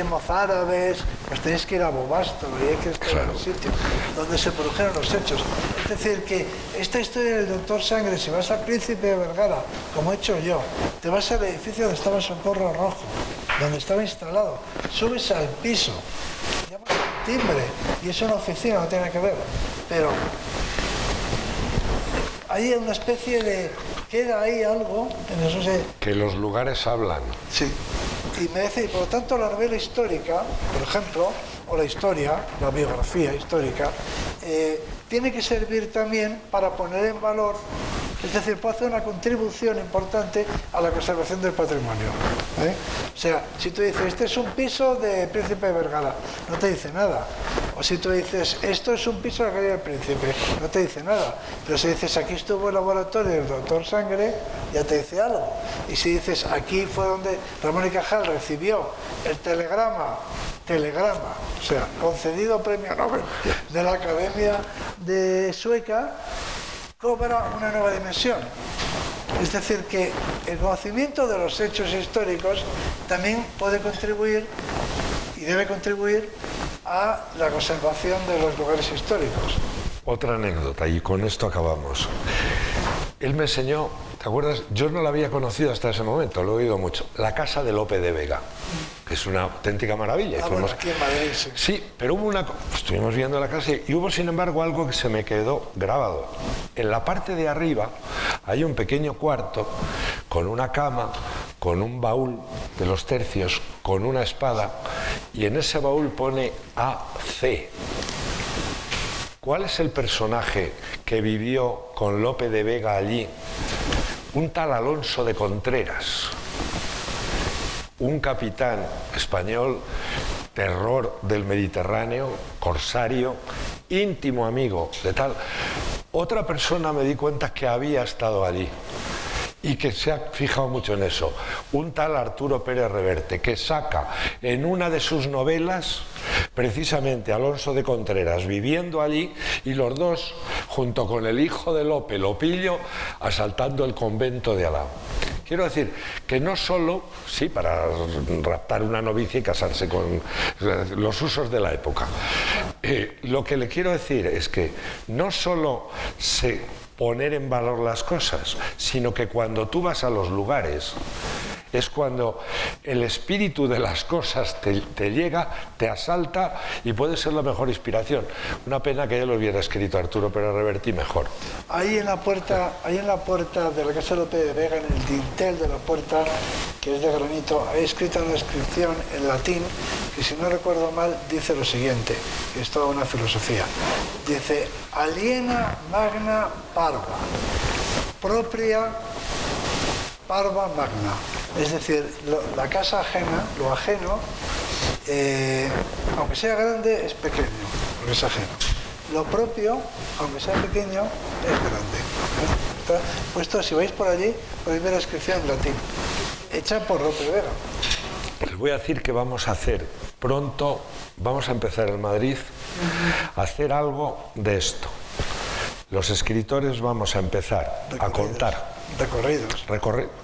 mozárabes, pues tenéis que ir a Bobasto y hay que estar en el sitio donde se produjeron los hechos. Es decir, que esta historia del Doctor Sangre, si vas al Príncipe de Vergara, como he hecho yo, te vas al edificio donde estaba Socorro Rojo, donde estaba instalado, subes al piso, llamas al timbre, y es una oficina, no tiene que ver, pero hay una especie de... queda ahí algo, en eso que los lugares hablan. Sí, y merece, por lo tanto la novela histórica, por ejemplo, o la historia, la biografía histórica, tiene que servir también para poner en valor, es decir, puede hacer una contribución importante a la conservación del patrimonio. O sea, si tú dices, este es un piso de Príncipe de Vergara, no te dice nada. O si tú dices, esto es un piso de la calle del Príncipe, no te dice nada. Pero si dices, aquí estuvo el laboratorio del Doctor Sangre, ya te dice algo. Y si dices, aquí fue donde Ramón y Cajal recibió el telegrama, o sea, concedido premio Nobel de la Academia de Sueca, cobra una nueva dimensión. Es decir, que el conocimiento de los hechos históricos también puede contribuir y debe contribuir a la conservación de los lugares históricos. Otra anécdota, y con esto acabamos. Él me enseñó, ¿te acuerdas? Yo no la había conocido hasta ese momento, lo he oído mucho. La casa de Lope de Vega, que es una auténtica maravilla. Bueno, aquí en Madrid, sí. Sí, pero estuvimos viendo la casa y hubo, sin embargo, algo que se me quedó grabado. En la parte de arriba hay un pequeño cuarto con una cama, con un baúl de los tercios, con una espada, y en ese baúl pone AC. ¿Cuál es el personaje que vivió con Lope de Vega allí? Un tal Alonso de Contreras, un capitán español, terror del Mediterráneo, corsario, íntimo amigo de tal. Otra persona me di cuenta que había estado allí y que se ha fijado mucho en eso, un tal Arturo Pérez Reverte, que saca en una de sus novelas precisamente a Alonso de Contreras viviendo allí y los dos, junto con el hijo de Lope, Lopillo, asaltando el convento de Alhama. Quiero decir que no solo, sí, para raptar una novicia y casarse con los usos de la época. Lo que le quiero decir es que no solo poner en valor las cosas, sino que cuando tú vas a los lugares es cuando el espíritu de las cosas te llega, te asalta y puede ser la mejor inspiración. Una pena que ya lo hubiera escrito Arturo Pérez Reverte mejor. Ahí en la puerta de la casa de Lope de Vega, en el dintel de la puerta, que es de granito, hay escrita una inscripción en latín que, si no recuerdo mal, dice lo siguiente, que es toda una filosofía. Dice, aliena magna parva, propria parva magna. Es decir, la casa ajena, lo ajeno, aunque sea grande, es pequeño, porque es ajeno. Lo propio, aunque sea pequeño, es grande. Está puesto, si vais por allí, podéis ver la inscripción en latín, hecha por Lope de Vega. Les voy a decir que vamos a hacer pronto, vamos a empezar en Madrid, a hacer algo de esto. Los escritores vamos a empezar a contar recorridos,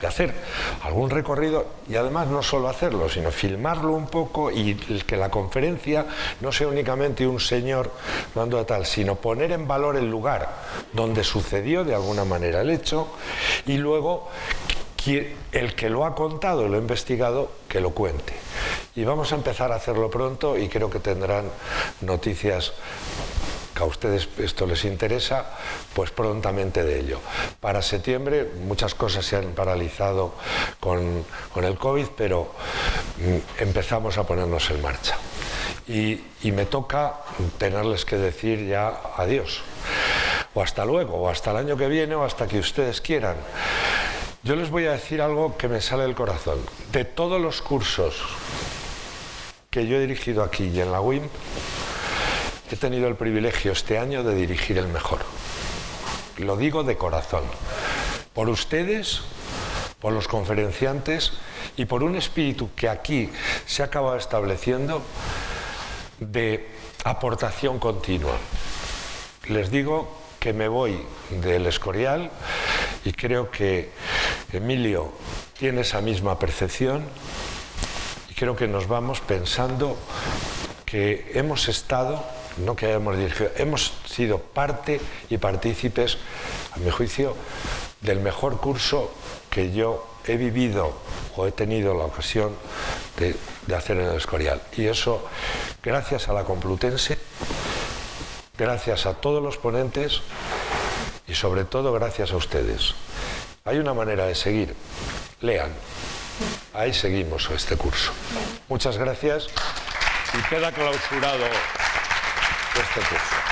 hacer algún recorrido y además no solo hacerlo, sino filmarlo un poco y que la conferencia no sea únicamente un señor hablando de tal, sino poner en valor el lugar donde sucedió de alguna manera el hecho y luego el que lo ha contado, lo ha investigado, que lo cuente. Y vamos a empezar a hacerlo pronto y creo que tendrán noticias que a ustedes esto les interesa, pues prontamente de ello. Para septiembre muchas cosas se han paralizado con el COVID, pero empezamos a ponernos en marcha. Y me toca tenerles que decir ya adiós, o hasta luego, o hasta el año que viene, o hasta que ustedes quieran. Yo les voy a decir algo que me sale del corazón. De todos los cursos que yo he dirigido aquí y en la WIMP, he tenido el privilegio este año de dirigir el mejor. Lo digo de corazón. Por ustedes, por los conferenciantes y por un espíritu que aquí se ha acabado estableciendo de aportación continua. Les digo que me voy del Escorial y creo que Emilio tiene esa misma percepción y creo que nos vamos pensando que hemos estado, no que hayamos dirigido, hemos sido parte y partícipes, a mi juicio, del mejor curso que yo he vivido o he tenido la ocasión de hacer en el Escorial. Y eso, gracias a la Complutense, gracias a todos los ponentes y sobre todo gracias a ustedes. Hay una manera de seguir. Lean. Ahí seguimos este curso. Muchas gracias y queda clausurado este curso.